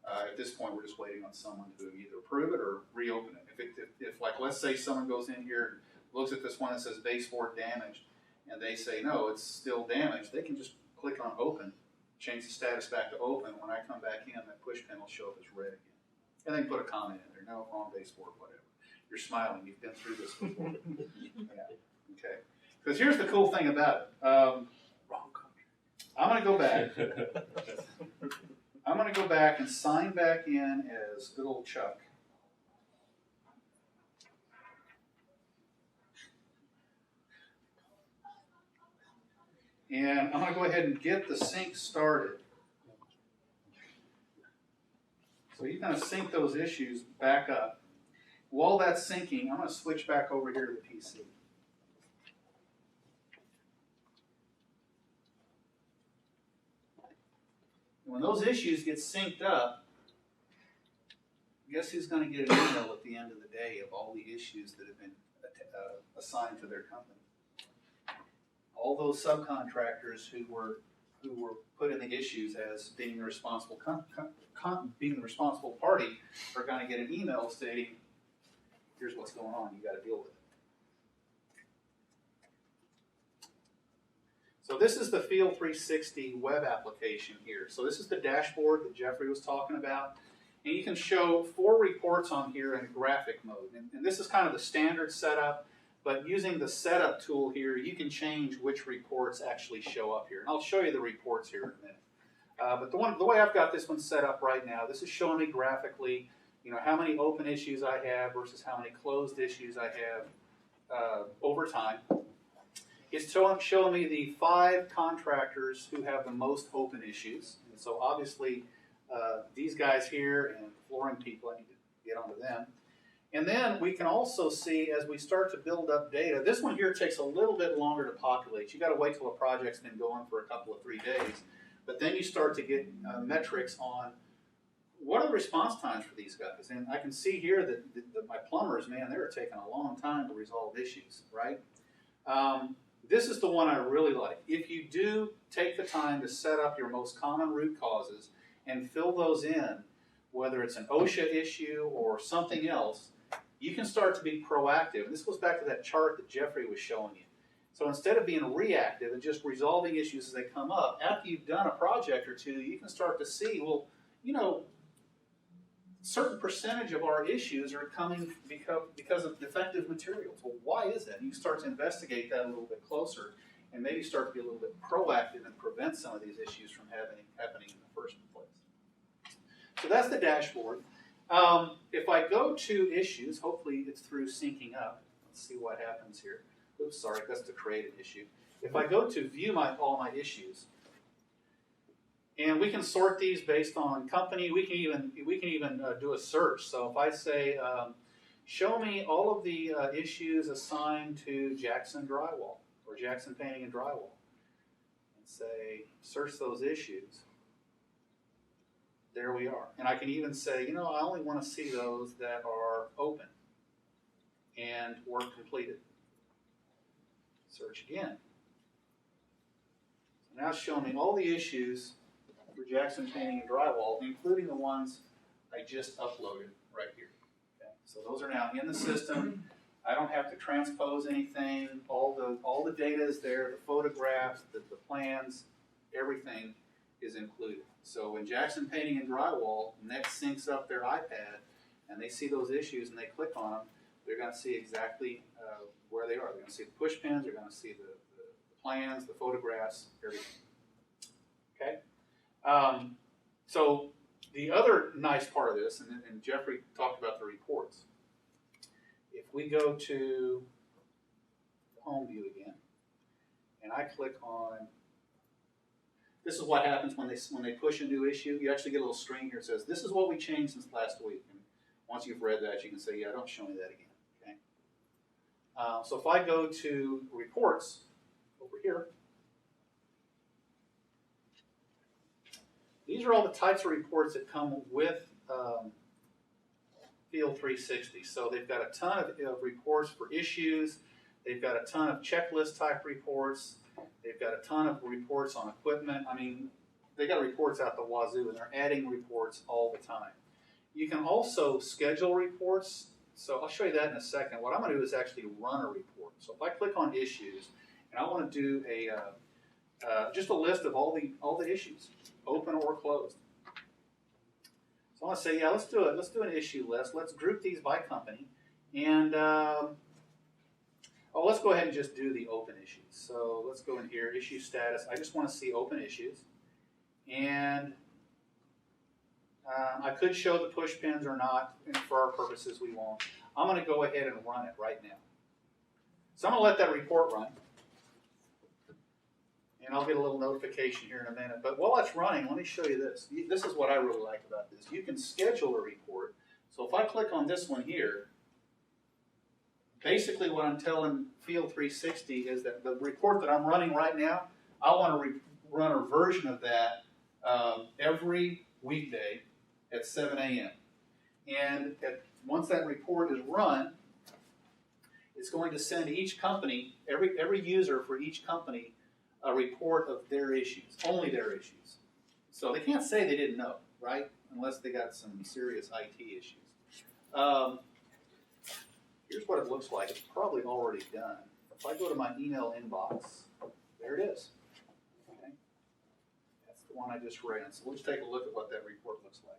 J: at this point, we're just waiting on someone to either approve it or reopen it. If like, let's say someone goes in here, looks at this one that says baseboard damaged, and they say, no, it's still damaged, they can just click on open, change the status back to open. When I come back in, that push pin will show up as red again. And then put a comment in there, no, wrong baseboard, whatever. You're smiling, you've been through this before. Yeah. Okay. Because here's the cool thing about it. Wrong country. I'm going to go back. I'm going to go back and sign back in as good old Chuck. And I'm going to go ahead and get the sync started. So you're going to sync those issues back up. While that's syncing, I'm going to switch back over here to the PC. When those issues get synced up, guess who's going to get an email at the end of the day of all the issues that have been assigned to their company? All those subcontractors who were put in the issues as being the responsible being the responsible party are going to get an email stating, "Here's what's going on. You got to deal with it." So this is the Field 360 web application here. So this is the dashboard that Jeffrey was talking about. And you can show 4 reports on here in graphic mode. And this is kind of the standard setup, but using the setup tool here, you can change which reports actually show up here. And I'll show you the reports here in a minute. But the way I've got this one set up right now, this is showing me graphically, how many open issues I have versus how many closed issues I have over time. It's showing me the 5 contractors who have the most open issues. And so obviously these guys here and flooring people, I need to get onto them. And then we can also see as we start to build up data, this one here takes a little bit longer to populate. You got to wait till a project's been going for a couple of 3 days. But then you start to get metrics on what are the response times for these guys. And I can see here that my plumbers, man, they're taking a long time to resolve issues, right? This is the one I really like. If you do take the time to set up your most common root causes and fill those in, whether it's an OSHA issue or something else, you can start to be proactive. And this goes back to that chart that Jeffrey was showing you. So instead of being reactive and just resolving issues as they come up, after you've done a project or two, you can start to see, well, you know, certain percentage of our issues are coming because of defective materials. Well, why is that? You start to investigate that a little bit closer and maybe start to be a little bit proactive and prevent some of these issues from happening in the first place. So that's the dashboard. If I go to issues, hopefully it's through syncing up. Let's see what happens here. Oops, sorry, that's to create an issue. If I go to view all my issues, and we can sort these based on company. We can even do a search. So if I say, show me all of the issues assigned to Jackson Drywall or Jackson Painting and Drywall, and say search those issues. There we are. And I can even say, you know, I only want to see those that are open and work completed. Search again. So now it's showing me all the issues for Jackson Painting and Drywall, including the ones I just uploaded right here. Okay. So those are now in the system. I don't have to transpose anything. All the data is there, the photographs, the plans, everything is included. So when Jackson Painting and Drywall next syncs up their iPad and they see those issues and they click on them, they're going to see exactly where they are. They're going to see the push pins, they're going to see the plans, the photographs, everything. Okay? So the other nice part of this, and Jeffrey talked about the reports. If we go to the home view again, and I click on, this is what happens when they push a new issue. You actually get a little screen here that says, this is what we changed since last week. And once you've read that, you can say, yeah, don't show me that again. Okay. So if I go to reports over here, these are all the types of reports that come with Field 360. So they've got a ton of reports for issues. They've got a ton of checklist type reports. They've got a ton of reports on equipment. I mean, they got reports out the wazoo, and they're adding reports all the time. You can also schedule reports. So I'll show you that in a second. What I'm going to do is actually run a report. So if I click on issues, and I want to do just a list of all the issues, open or closed. So I want to say, yeah, let's do it. Let's do an issue list. Let's group these by company, and let's go ahead and just do the open issues. So let's go in here, issue status. I just want to see open issues, and I could show the push pins or not, and for our purposes we won't. I'm going to go ahead and run it right now. So I'm going to let that report run. And I'll get a little notification here in a minute. But while it's running, let me show you this. This is what I really like about this. You can schedule a report. So if I click on this one here, basically what I'm telling Field 360 is that the report that I'm running right now, I want to run a version of that every weekday at 7 a.m. And once that report is run, it's going to send each company, every user for each company, a report of their issues, only their issues. So they can't say they didn't know, right? Unless they got some serious IT issues. Here's what it looks like. It's probably already done. If I go to my email inbox, there it is. Okay. That's the one I just ran. So let's take a look at what that report looks like.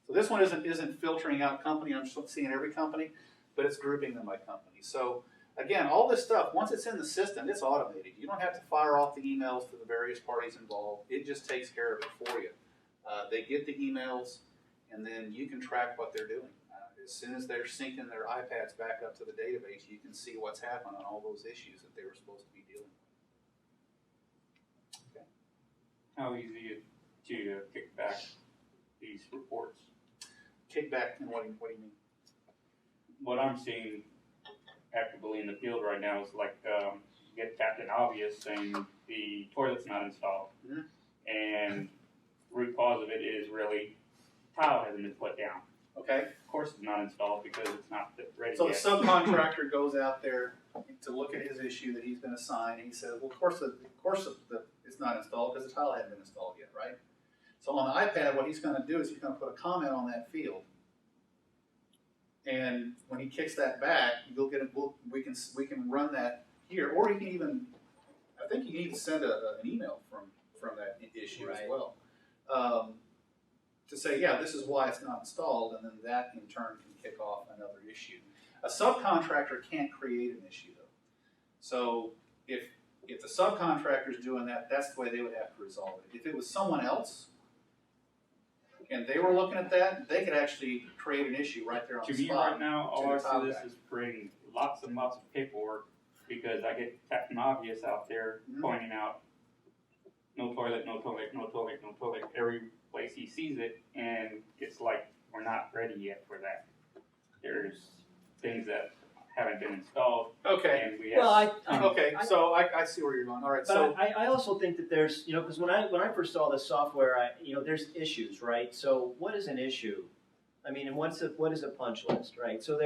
J: So this one isn't filtering out company. I'm just seeing every company, but it's grouping them by company. So again, all this stuff, once it's in the system, it's automated. You don't have to fire off the emails to the various parties involved. It just takes care of it for you. They get the emails, and then you can track what they're doing. As soon as they're syncing their iPads back up to the database, you can see what's happened on all those issues that they were supposed to be dealing with. Okay.
N: How easy is it to kick back these reports?
J: Kick back, and what do you mean?
N: What I'm seeing actively in the field right now is like get Captain Obvious saying the toilet's not installed.
J: Mm-hmm.
N: And root cause of it is really tile hasn't been put down.
J: Okay.
N: Of course it's not installed because it's not ready
J: So
N: yet.
J: the subcontractor goes out there to look at his issue that he's been assigned, and he says, well, of course it's not installed because the tile hadn't been installed yet, right? So on the iPad, what he's going to do is he's going to put a comment on that field, and when he kicks that back, you'll get it. We can run that here, or he can even. I think you need to send an email from that issue as well, to say, yeah, this is why it's not installed, and then that in turn can kick off another issue. A subcontractor can't create an issue though. So if the subcontractor's doing that, that's the way they would have to resolve it. If it was someone else, and they were looking at that, they could actually create an issue right there on
N: To
J: the
N: me,
J: spot.
N: right now, all I see this is creating lots and lots of paperwork because I get Captain Obvious out there pointing out no toilet, no toilet, no toilet, no toilet every place he sees it, and it's like we're not ready yet for that. There's things that haven't been installed.
J: Okay.
N: And we have
J: So I see where you're going. All right.
B: But
J: So
B: I also think that there's, because when I first saw this software, there's issues, right? So what is an issue? I mean, and what is a punch list, right? So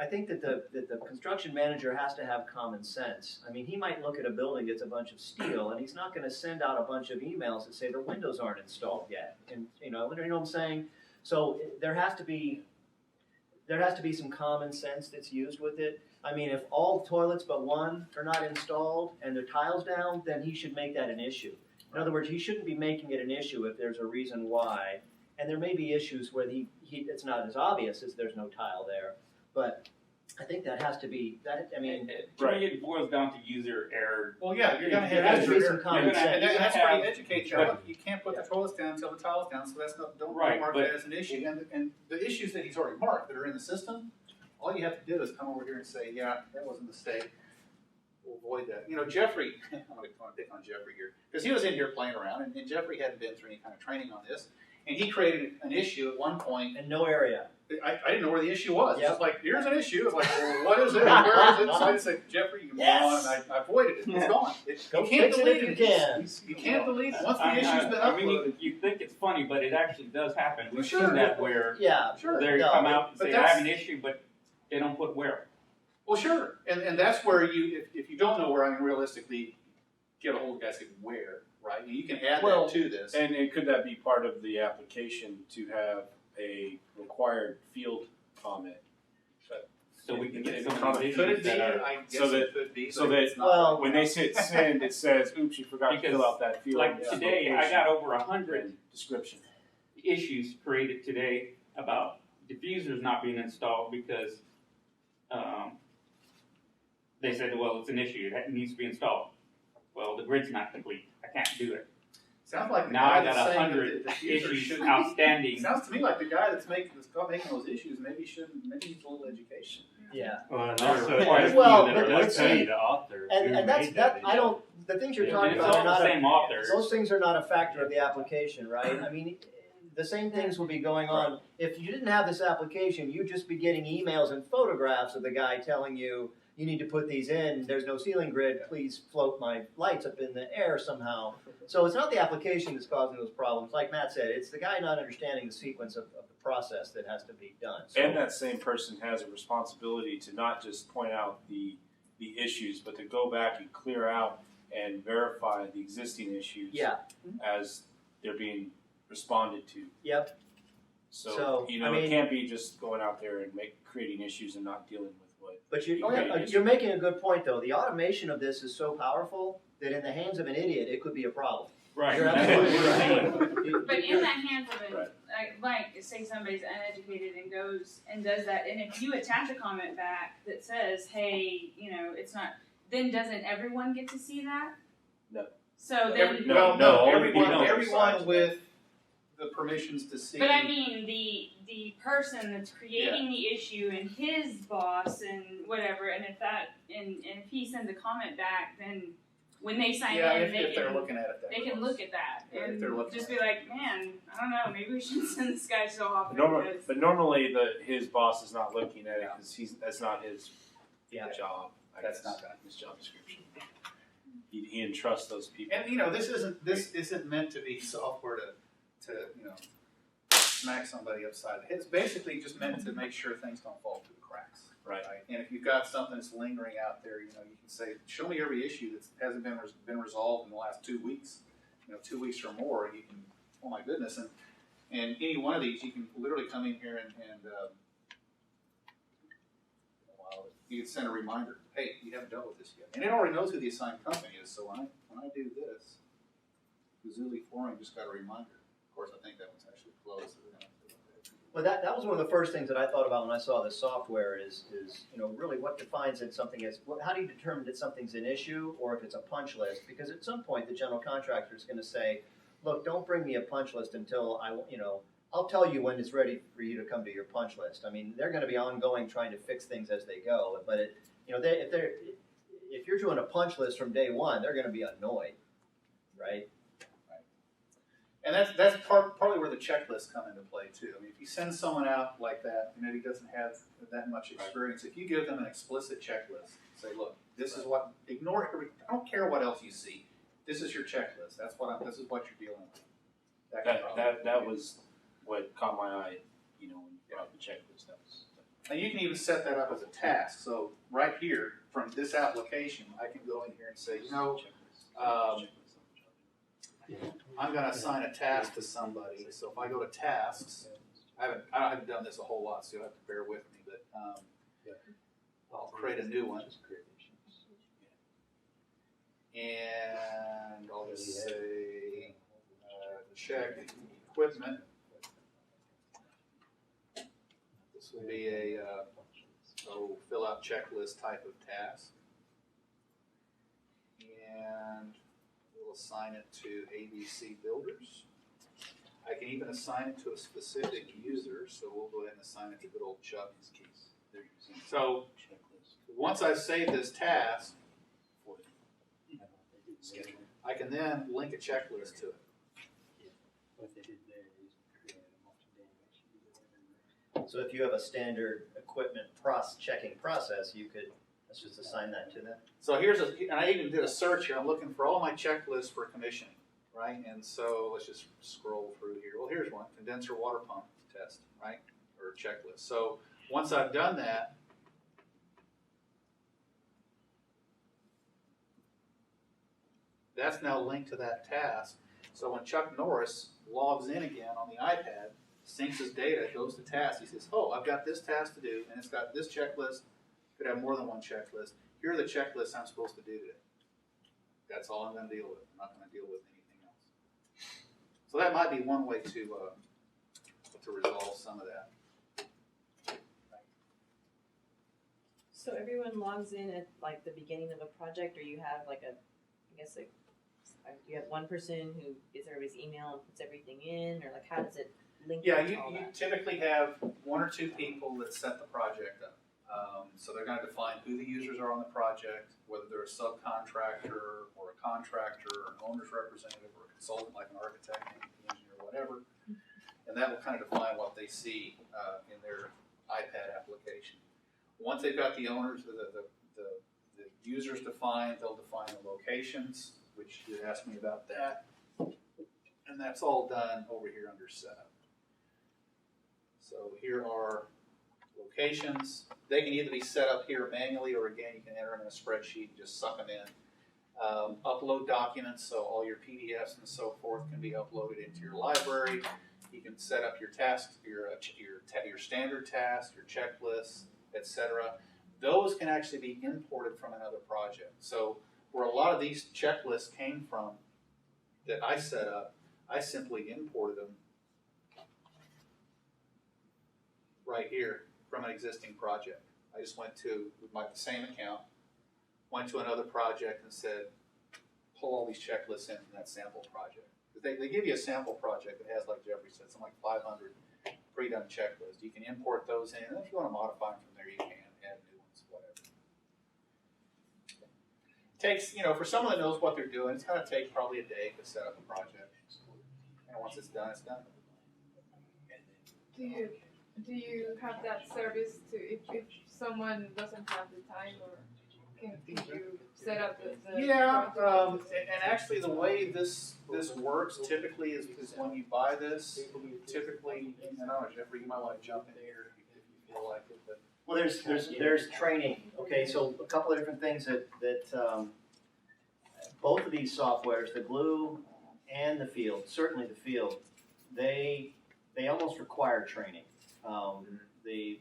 B: I think that the construction manager has to have common sense. I mean, he might look at a building that's a bunch of steel, and he's not going to send out a bunch of emails that say the windows aren't installed yet. And you know what I'm saying? So there has to be some common sense that's used with it. I mean, if all toilets but one are not installed and the tiles down, then he should make that an issue. In other words, he shouldn't be making it an issue if there's a reason why. And there may be issues where it's not as obvious as there's no tile there. But I think that has to be that. I mean,
N: to me, it boils down to user error.
J: well, yeah, you're going to
B: There
J: have
B: has to be some common sense.
J: and that's where you educate you.
N: But-
J: You can't put the toilets down until the tile's down, so that's not, don't
N: Right,
J: mark
N: but-
J: that as an issue. And the issues that he's already marked that are in the system, all you have to do is come over here and say, yeah, that was a mistake. We'll avoid that. Jeffrey, I'm going to pick on Jeffrey here, because he was in here playing around, and Jeffrey hadn't been through any kind of training on this, and he created an issue at one point.
B: in no area.
J: I didn't know where the issue was.
B: Yep.
J: It's like, here's an issue. It's like, well, what is it? Where is it? So I just said, Jeffrey, you moron, and I avoided it. It's gone.
B: Go
J: You can't
B: fix it
J: delete
B: if you can.
J: You can't delete it. Once the issue's been
N: I mean,
J: uploaded.
N: you think it's funny, but it actually does happen. We've
J: Sure.
N: seen that where
B: Yeah,
J: Sure.
N: they
B: No,
N: come out and
J: but
N: say, I
J: that's-
N: have an issue, but they don't put where.
J: Well, sure. And that's where if you don't know where, I mean, realistically, get a hold of the guy and say where, right? You can add that to this.
I: And could that be part of the application to have a required field comment?
N: So we can get
I: And
N: some of
I: comment.
N: these
J: Could
N: issues
J: it be?
N: that are,
J: I guess
I: so that-
J: it could be.
I: so
J: but
I: that-
J: it's not
B: well,
J: right
I: When
J: now.
I: they hit send, it says, oops, you forgot to
N: Because,
I: fill out that field.
N: like today, I got over 100
I: and description.
N: issues created today about diffusers not being installed because they said, well, it's an issue, it needs to be installed. Well, the grid's not complete, I can't do it.
J: Sounds like the
N: Now
J: guy
N: I got
J: that's saying
N: 100
J: that the diffuser
N: issues
J: shouldn't
N: outstanding.
J: Sounds to me like the guy that's making those issues maybe needs a little education.
B: yeah.
E: Well, and
N: There are
E: also,
N: quite a few
B: Well,
N: that
B: but
N: are
E: let's
B: let's
E: tell
B: see,
E: you the author.
B: And
E: who
B: that's
E: made
B: that. I
E: video.
B: don't. The things you're
N: And
B: talking
N: it's
B: about
N: all
B: are
N: the
B: not
N: same author.
B: those things are not a factor of the application, right? I mean, the same things will be going on if you didn't have this application. You'd just be getting emails and photographs of the guy telling you you need to put these in. There's no ceiling grid. Please float my lights up in the air somehow. So it's not the application that's causing those problems. Like Matt said, it's the guy not understanding the sequence of the process that has to be done. So,
I: And that same person has a responsibility to not just point out the issues, but to go back and clear out and verify the existing issues
B: yeah.
I: as they're being responded to.
B: Yep.
I: So,
B: I
I: it
B: mean-
I: can't be just going out there and creating issues and not dealing with what.
B: But you're
I: Okay.
B: you're making a good point, though. The automation of this is so powerful that in the hands of an idiot, it could be a problem.
N: Right.
B: You're
N: That's what
B: absolutely
N: we're
B: right.
N: saying.
G: But in the hands of
I: Right.
G: like, say somebody's uneducated and goes and does that, and if you attach a comment back that says, hey, it's not, then doesn't everyone get to see that?
I: No.
G: So then,
J: Everyone with the permissions to see.
G: but I mean, the person that's creating the issue and his boss and whatever, and if he sends a comment back, then when they sign in,
J: if they're looking at it,
G: they can look at that
J: Yeah, if
G: and
J: they're looking
G: just
J: at
G: be like, man, I don't know, maybe we shouldn't send this guy so often. because
I: But normally his boss is not looking at it because that's not his job.
J: That's
I: guess.
J: not
I: his job description. He entrusts those people.
J: And this isn't meant to be software to smack somebody upside the head. It's basically just meant to make sure things don't fall through the cracks.
I: Right.
J: And if you've got something that's lingering out there, you can say, show me every issue that hasn't been resolved in the last 2 weeks. 2 weeks or more, you can oh my goodness. And any one of these, you can literally come in here and you can send a reminder. Hey, you haven't dealt with this yet. And it already knows who the assigned company is. So when I do this, Gazuli Flooring just got a reminder. Of course, I think that one's actually closed. So we're gonna have to look at it.
B: Well, that was one of the first things that I thought about when I saw this software is really what defines that something is, how do you determine that something's an issue or if it's a punch list? Because at some point the general contractor is going to say, look, don't bring me a punch list until I'll tell you when it's ready for you to come to your punch list. I mean, they're going to be ongoing trying to fix things as they go, but if you're doing a punch list from day one, they're going to be annoyed, right?
J: And that's partly where the checklists come into play too. I mean, if you send someone out like that, and maybe doesn't have that much experience, if you give them an explicit checklist, say, look, this is what, ignore every, I don't care what else you see. This is your checklist. This is what you're dealing with.
I: That was what caught my eye, when you brought the checklist.
J: And you can even set that up as a task. So right here, from this application, I can go in here and say, I'm going to assign a task to somebody. So if I go to tasks, I haven't done this a whole lot, so you'll have to bear with me. But I'll create a new one, and I'll just say check equipment. This will be a fill out checklist type of task, and we'll assign it to ABC Builders. I can even assign it to a specific user, so we'll go ahead and assign it to good old Chuck. So once I've saved this task, I can then link a checklist to it.
B: So if you have a standard equipment checking process, let's just assign that to them.
J: So and I even did a search here. I'm looking for all my checklists for commissioning, right? And so let's just scroll through here. Well, here's one, condenser water pump test, right? Or checklist. So once I've done that, that's now linked to that task. So when Chuck Norris logs in again on the iPad, syncs his data, goes to task, he says, oh, I've got this task to do, and it's got this checklist. Could have more than one checklist. Here are the checklists I'm supposed to do today. That's all I'm going to deal with. I'm not going to deal with anything else. So that might be one way to resolve some of that.
M: So everyone logs in at like the beginning of a project, or you have you have one person who gets everybody's email and puts everything in, or like how does it link?
J: Yeah, you typically have one or two people that set the project up. So they're going to define who the users are on the project, whether they're a subcontractor or a contractor or an owner's representative or a consultant like an architect, engineer, whatever. And that will kind of define what they see in their iPad application. Once they've got the owners, the users defined, they'll define the locations, which you asked me about that. And that's all done over here under setup. So here are locations. They can either be set up here manually, or again, you can enter them in a spreadsheet and just suck them in. Upload documents, so all your PDFs and so forth can be uploaded into your library. You can set up your tasks, your standard tasks, your checklists, etc. Those can actually be imported from another project. So where a lot of these checklists came from that I set up, I simply imported them right here from an existing project. I just went to the same account, went to another project and said, pull all these checklists in from that sample project. They give you a sample project that has, like Jeffrey said, something like 500 pre-done checklists. You can import those in, and if you want to modify them from there, you can add new ones, whatever. Takes, for someone that knows what they're doing, it's going to take probably a day to set up a project. And once it's done, it's done.
A: Do you have that service to if someone doesn't have the time, or can you set up the
J: and actually the way this works typically is when you buy this, typically, and I don't know, Jeffrey, you might want to jump in here if you feel like it, but
B: well, there's training. Okay, so a couple of different things that both of these softwares, the Glue and the field, certainly the field, they almost require training.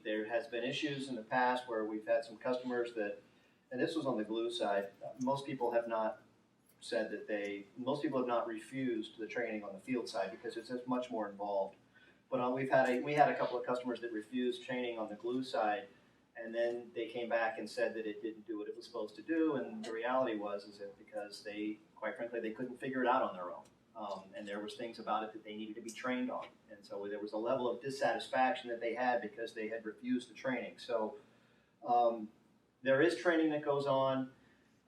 B: There has been issues in the past where we've had some customers that, and this was on the glue side, most people have not refused the training on the field side because it's just much more involved. But we had a couple of customers that refused training on the glue side, and then they came back and said that it didn't do what it was supposed to do, and the reality is that because they, quite frankly, they couldn't figure it out on their own. And there was things about it that they needed to be trained on. And so there was a level of dissatisfaction that they had because they had refused the training. So there is training that goes on,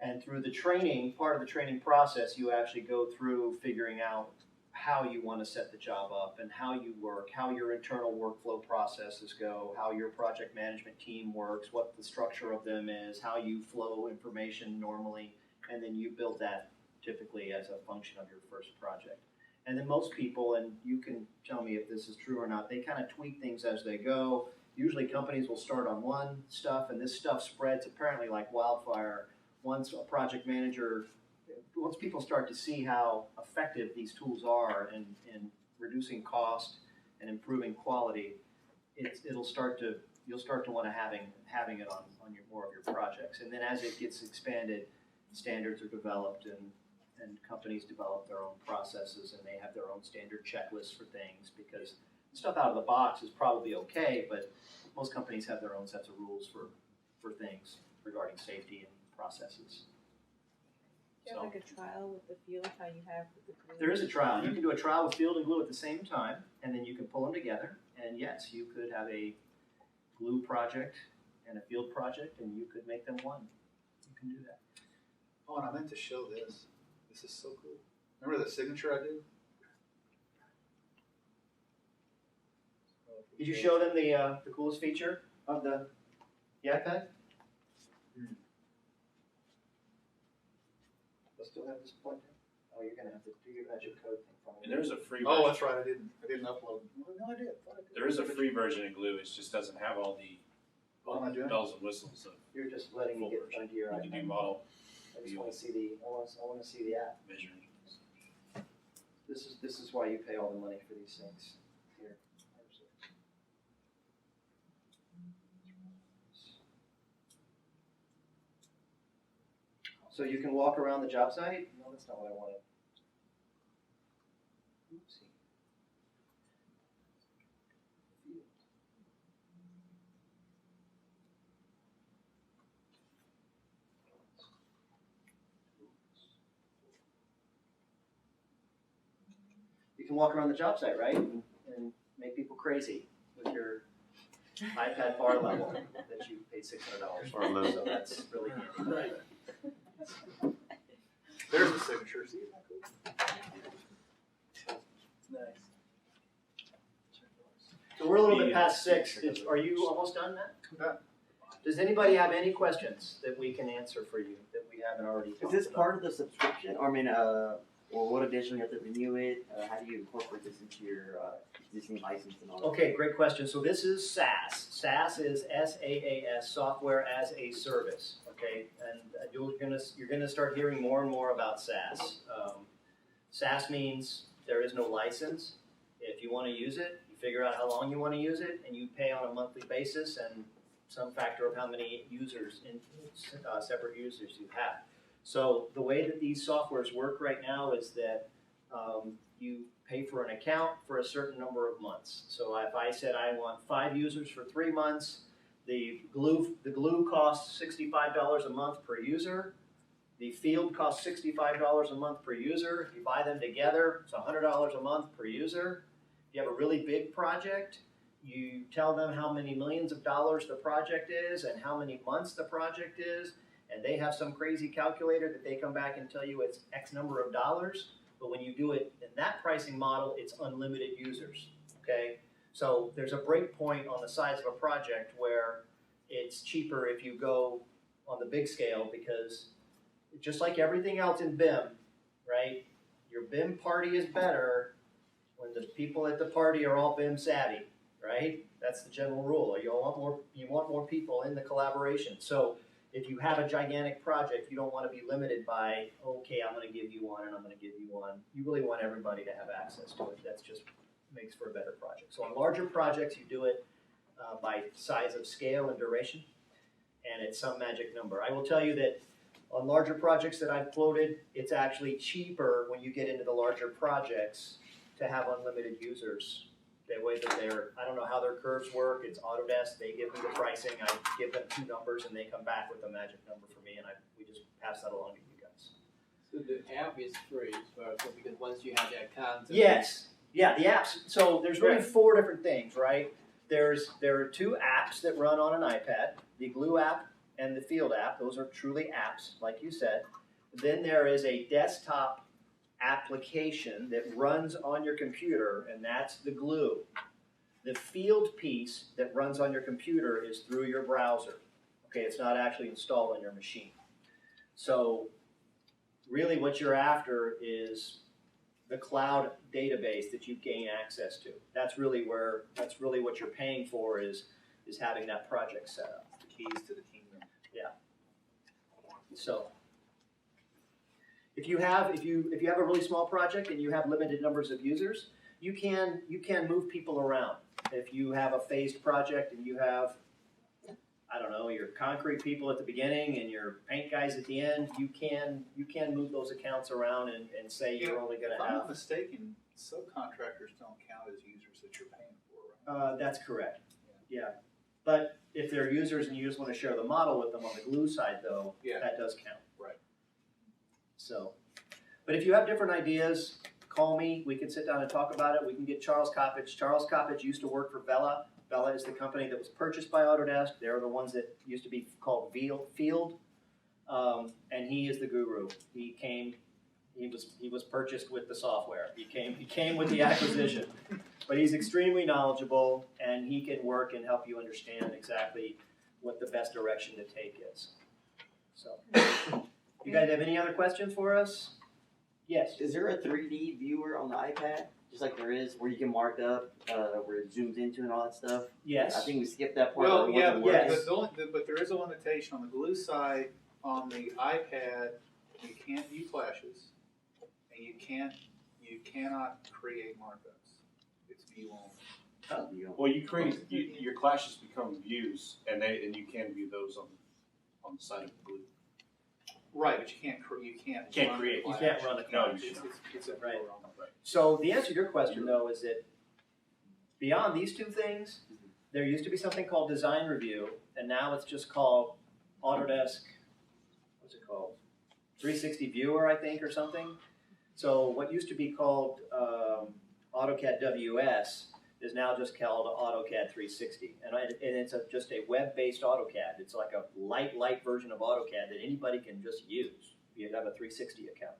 B: and through the training, part of the training process, you actually go through figuring out how you want to set the job up and how you work, how your internal workflow processes go, how your project management team works, what the structure of them is, how you flow information normally, and then you build that typically as a function of your first project. And then most people, and you can tell me if this is true or not, they kind of tweak things as they go. Usually companies will start on one stuff, and this stuff spreads apparently like wildfire. Once people start to see how effective these tools are in reducing cost and improving quality, you'll start to want to having it on more of your projects. And then as it gets expanded, standards are developed and companies develop their own processes, and they have their own standard checklists for things, because stuff out of the box is probably okay, but most companies have their own sets of rules for things regarding safety and processes.
M: Do you have like a trial with the field, how you have with the glue?
B: There is a trial. You can do a trial with field and glue at the same time, and then you can pull them together. And yes, you could have a glue project and a field project, and you could make them one. You can do that.
J: Oh, and I meant to show this. This is so cool. Remember the signature I did?
B: Did you show them the coolest feature of the iPad? They'll still have this plugged in? Oh, you're gonna have to do your magic code thing for me.
I: And there's a free
J: Oh,
I: version.
J: that's right. I didn't upload. Well, no, I did.
I: There is a free version of Glue. It just doesn't have all the
J: What am I doing?
I: bells and whistles of
B: You're just letting me get onto your
I: you can do
B: iPad.
I: model
B: I just want to see the. I want to see the app.
I: measuring.
B: This is why you pay all the money for these things. Here. So you can walk around the job site? No, that's not what I wanted. Oopsie. You can walk around the job site, right? And make people crazy with your iPad bar level that you paid $600 for. So that's really handy. Right.
J: There's the signature. See, isn't that cool?
B: Nice. So we're a little bit past 6. Are you almost done, Matt?
J: I'm done.
B: Does anybody have any questions that we can answer for you that we haven't already talked
L: Is this
B: about?
L: part of the subscription? Or I mean, or what additionally you have to renew it? How do you incorporate this into your existing license and all that?
B: Okay, great question. So this is SaaS. SaaS is SaaS, Software as a Service. Okay, and you're gonna start hearing more and more about SaaS. SaaS means there is no license. If you want to use it, you figure out how long you want to use it, and you pay on a monthly basis and some factor of how many users, separate users you have. So the way that these softwares work right now is that you pay for an account for a certain number of months. So if I said I want 5 users for 3 months, the glue costs $65 a month per user. The field costs $65 a month per user. If you buy them together, it's $100 a month per user. If you have a really big project, you tell them how many millions of dollars the project is and how many months the project is, and they have some crazy calculator that they come back and tell you it's X number of dollars. But when you do it in that pricing model, it's unlimited users, okay? So there's a break point on the size of a project where it's cheaper if you go on the big scale, because just like everything else in BIM, right? Your BIM party is better when the people at the party are all BIM savvy, right? That's the general rule. You want more people in the collaboration. So if you have a gigantic project, you don't want to be limited by, okay, I'm going to give you one and I'm going to give you one. You really want everybody to have access to it. That's just makes for a better project. So on larger projects, you do it by size of scale and duration, and it's some magic number. I will tell you that on larger projects that I've quoted, it's actually cheaper when you get into the larger projects to have unlimited users. That way that I don't know how their curves work, it's Autodesk, they give me the pricing, I give them 2 numbers and they come back with a magic number for me and we just pass that along to you guys.
F: So the app is free, so because once you have the account.
B: Yes, yeah, the apps, so there's really 4 different things, right? There are 2 apps that run on an iPad, the Glue app and the Field app. Those are truly apps, like you said. Then there is a desktop application that runs on your computer, and that's the Glue. The Field piece that runs on your computer is through your browser. Okay, it's not actually installed on your machine. So really what you're after is the cloud database that you gain access to. That's really what you're paying for is having that project set up.
J: The keys to the kingdom.
B: Yeah. So if you have a really small project and you have limited numbers of users, you can move people around. If you have a phased project and you have, I don't know, your concrete people at the beginning and your paint guys at the end, you can move those accounts around and say you're only going to have.
J: If I'm not mistaken, subcontractors don't count as users that you're paying for, right?
B: That's correct. Yeah. But if they're users and you just want to share the model with them on the Glue side, though, that does count.
J: Right.
B: So, but if you have different ideas, call me. We can sit down and talk about it. We can get Charles Coppage. Charles Coppage used to work for Vela. Vela is the company that was purchased by Autodesk. They're the ones that used to be called Field, and he is the guru. He was purchased with the software. He came with the acquisition. But he's extremely knowledgeable, and he can work and help you understand exactly what the best direction to take is. So, you guys have any other questions for us? Yes.
L: Is there a 3D viewer on the iPad, just like there is, where you can mark up, where it zooms into and all that stuff?
B: Yes.
L: I think we skipped that part.
J: Well, yeah,
B: yes.
J: but there is a limitation on the Glue side. On the iPad, you can't view flashes, and you cannot create markups. It's view only.
I: Well, you create your clashes become views, and you can view those on the side of the Glue.
J: Right, but you can't
B: create. You can't run a
I: clash.
J: It's a
B: right. So the answer to your question, though, is that beyond these 2 things, there used to be something called Design Review, and now it's just called Autodesk. What's it called? 360 Viewer, I think, or something. So what used to be called AutoCAD WS is now just called AutoCAD 360, and it's just a web-based AutoCAD. It's like a light version of AutoCAD that anybody can just use if you have a 360 account.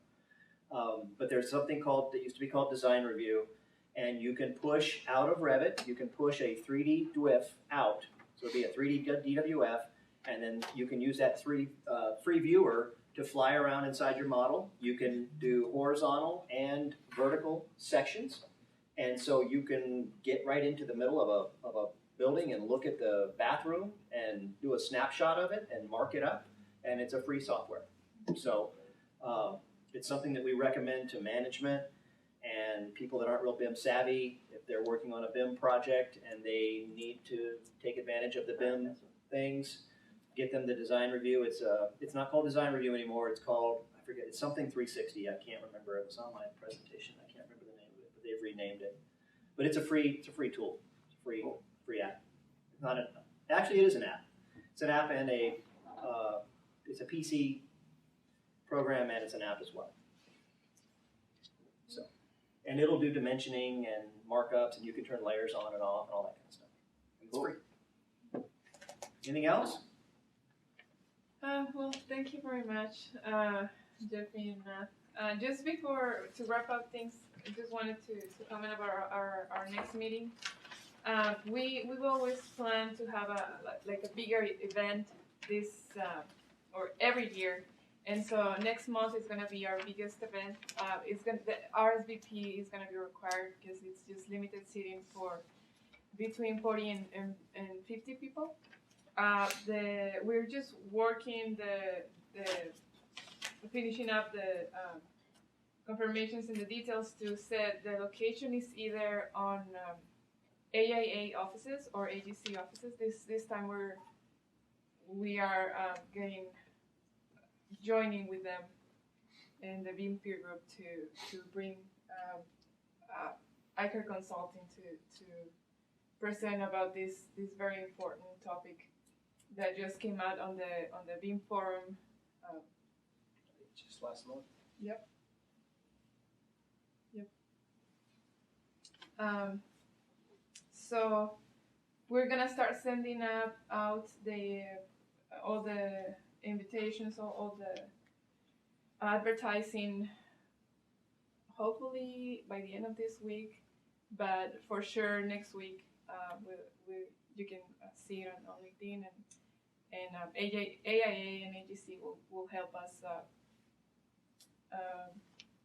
B: But there's something that used to be called Design Review, and you can push out of Revit. You can push a 3D DWF out, so it'd be a 3D DWF, and then you can use that free viewer to fly around inside your model. You can do horizontal and vertical sections. And so you can get right into the middle of a building and look at the bathroom and do a snapshot of it and mark it up, and it's a free software. So it's something that we recommend to management and people that aren't real BIM savvy. If they're working on a BIM project and they need to take advantage of the BIM things, get them the Design Review. It's not called Design Review anymore. It's called, I forget, it's something 360. I can't remember. It was on my presentation. I can't remember the name of it, but they've renamed it. But it's a free tool. It's a free app. Actually, it is an app. It's an app and it's a PC program, and it's an app as well. So, and it'll do dimensioning and markups, and you can turn layers on and off and all that kind of stuff. And it's free. Anything else?
A: Well, thank you very much, Jeffrey and Matt. Just to wrap up things, I just wanted to comment about our next meeting. We've always planned to have a bigger event or every year, and so next month is going to be our biggest event. The RSVP is going to be required because it's just limited seating for between 40 and 50 people. we're just working the finishing up the confirmations and the details to set the location is either on AIA offices or AGC offices. This time we are joining with them in the BIM peer group to bring ICAR Consulting to present about this very important topic that just came out on the BIM forum.
B: Just last month.
A: Yep. So we're gonna start sending out all the invitations, all the advertising, hopefully by the end of this week, but for sure next week you can see it on LinkedIn, and AIA and AGC will help us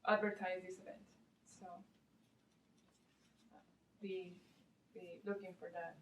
A: advertise this event. So be looking for that.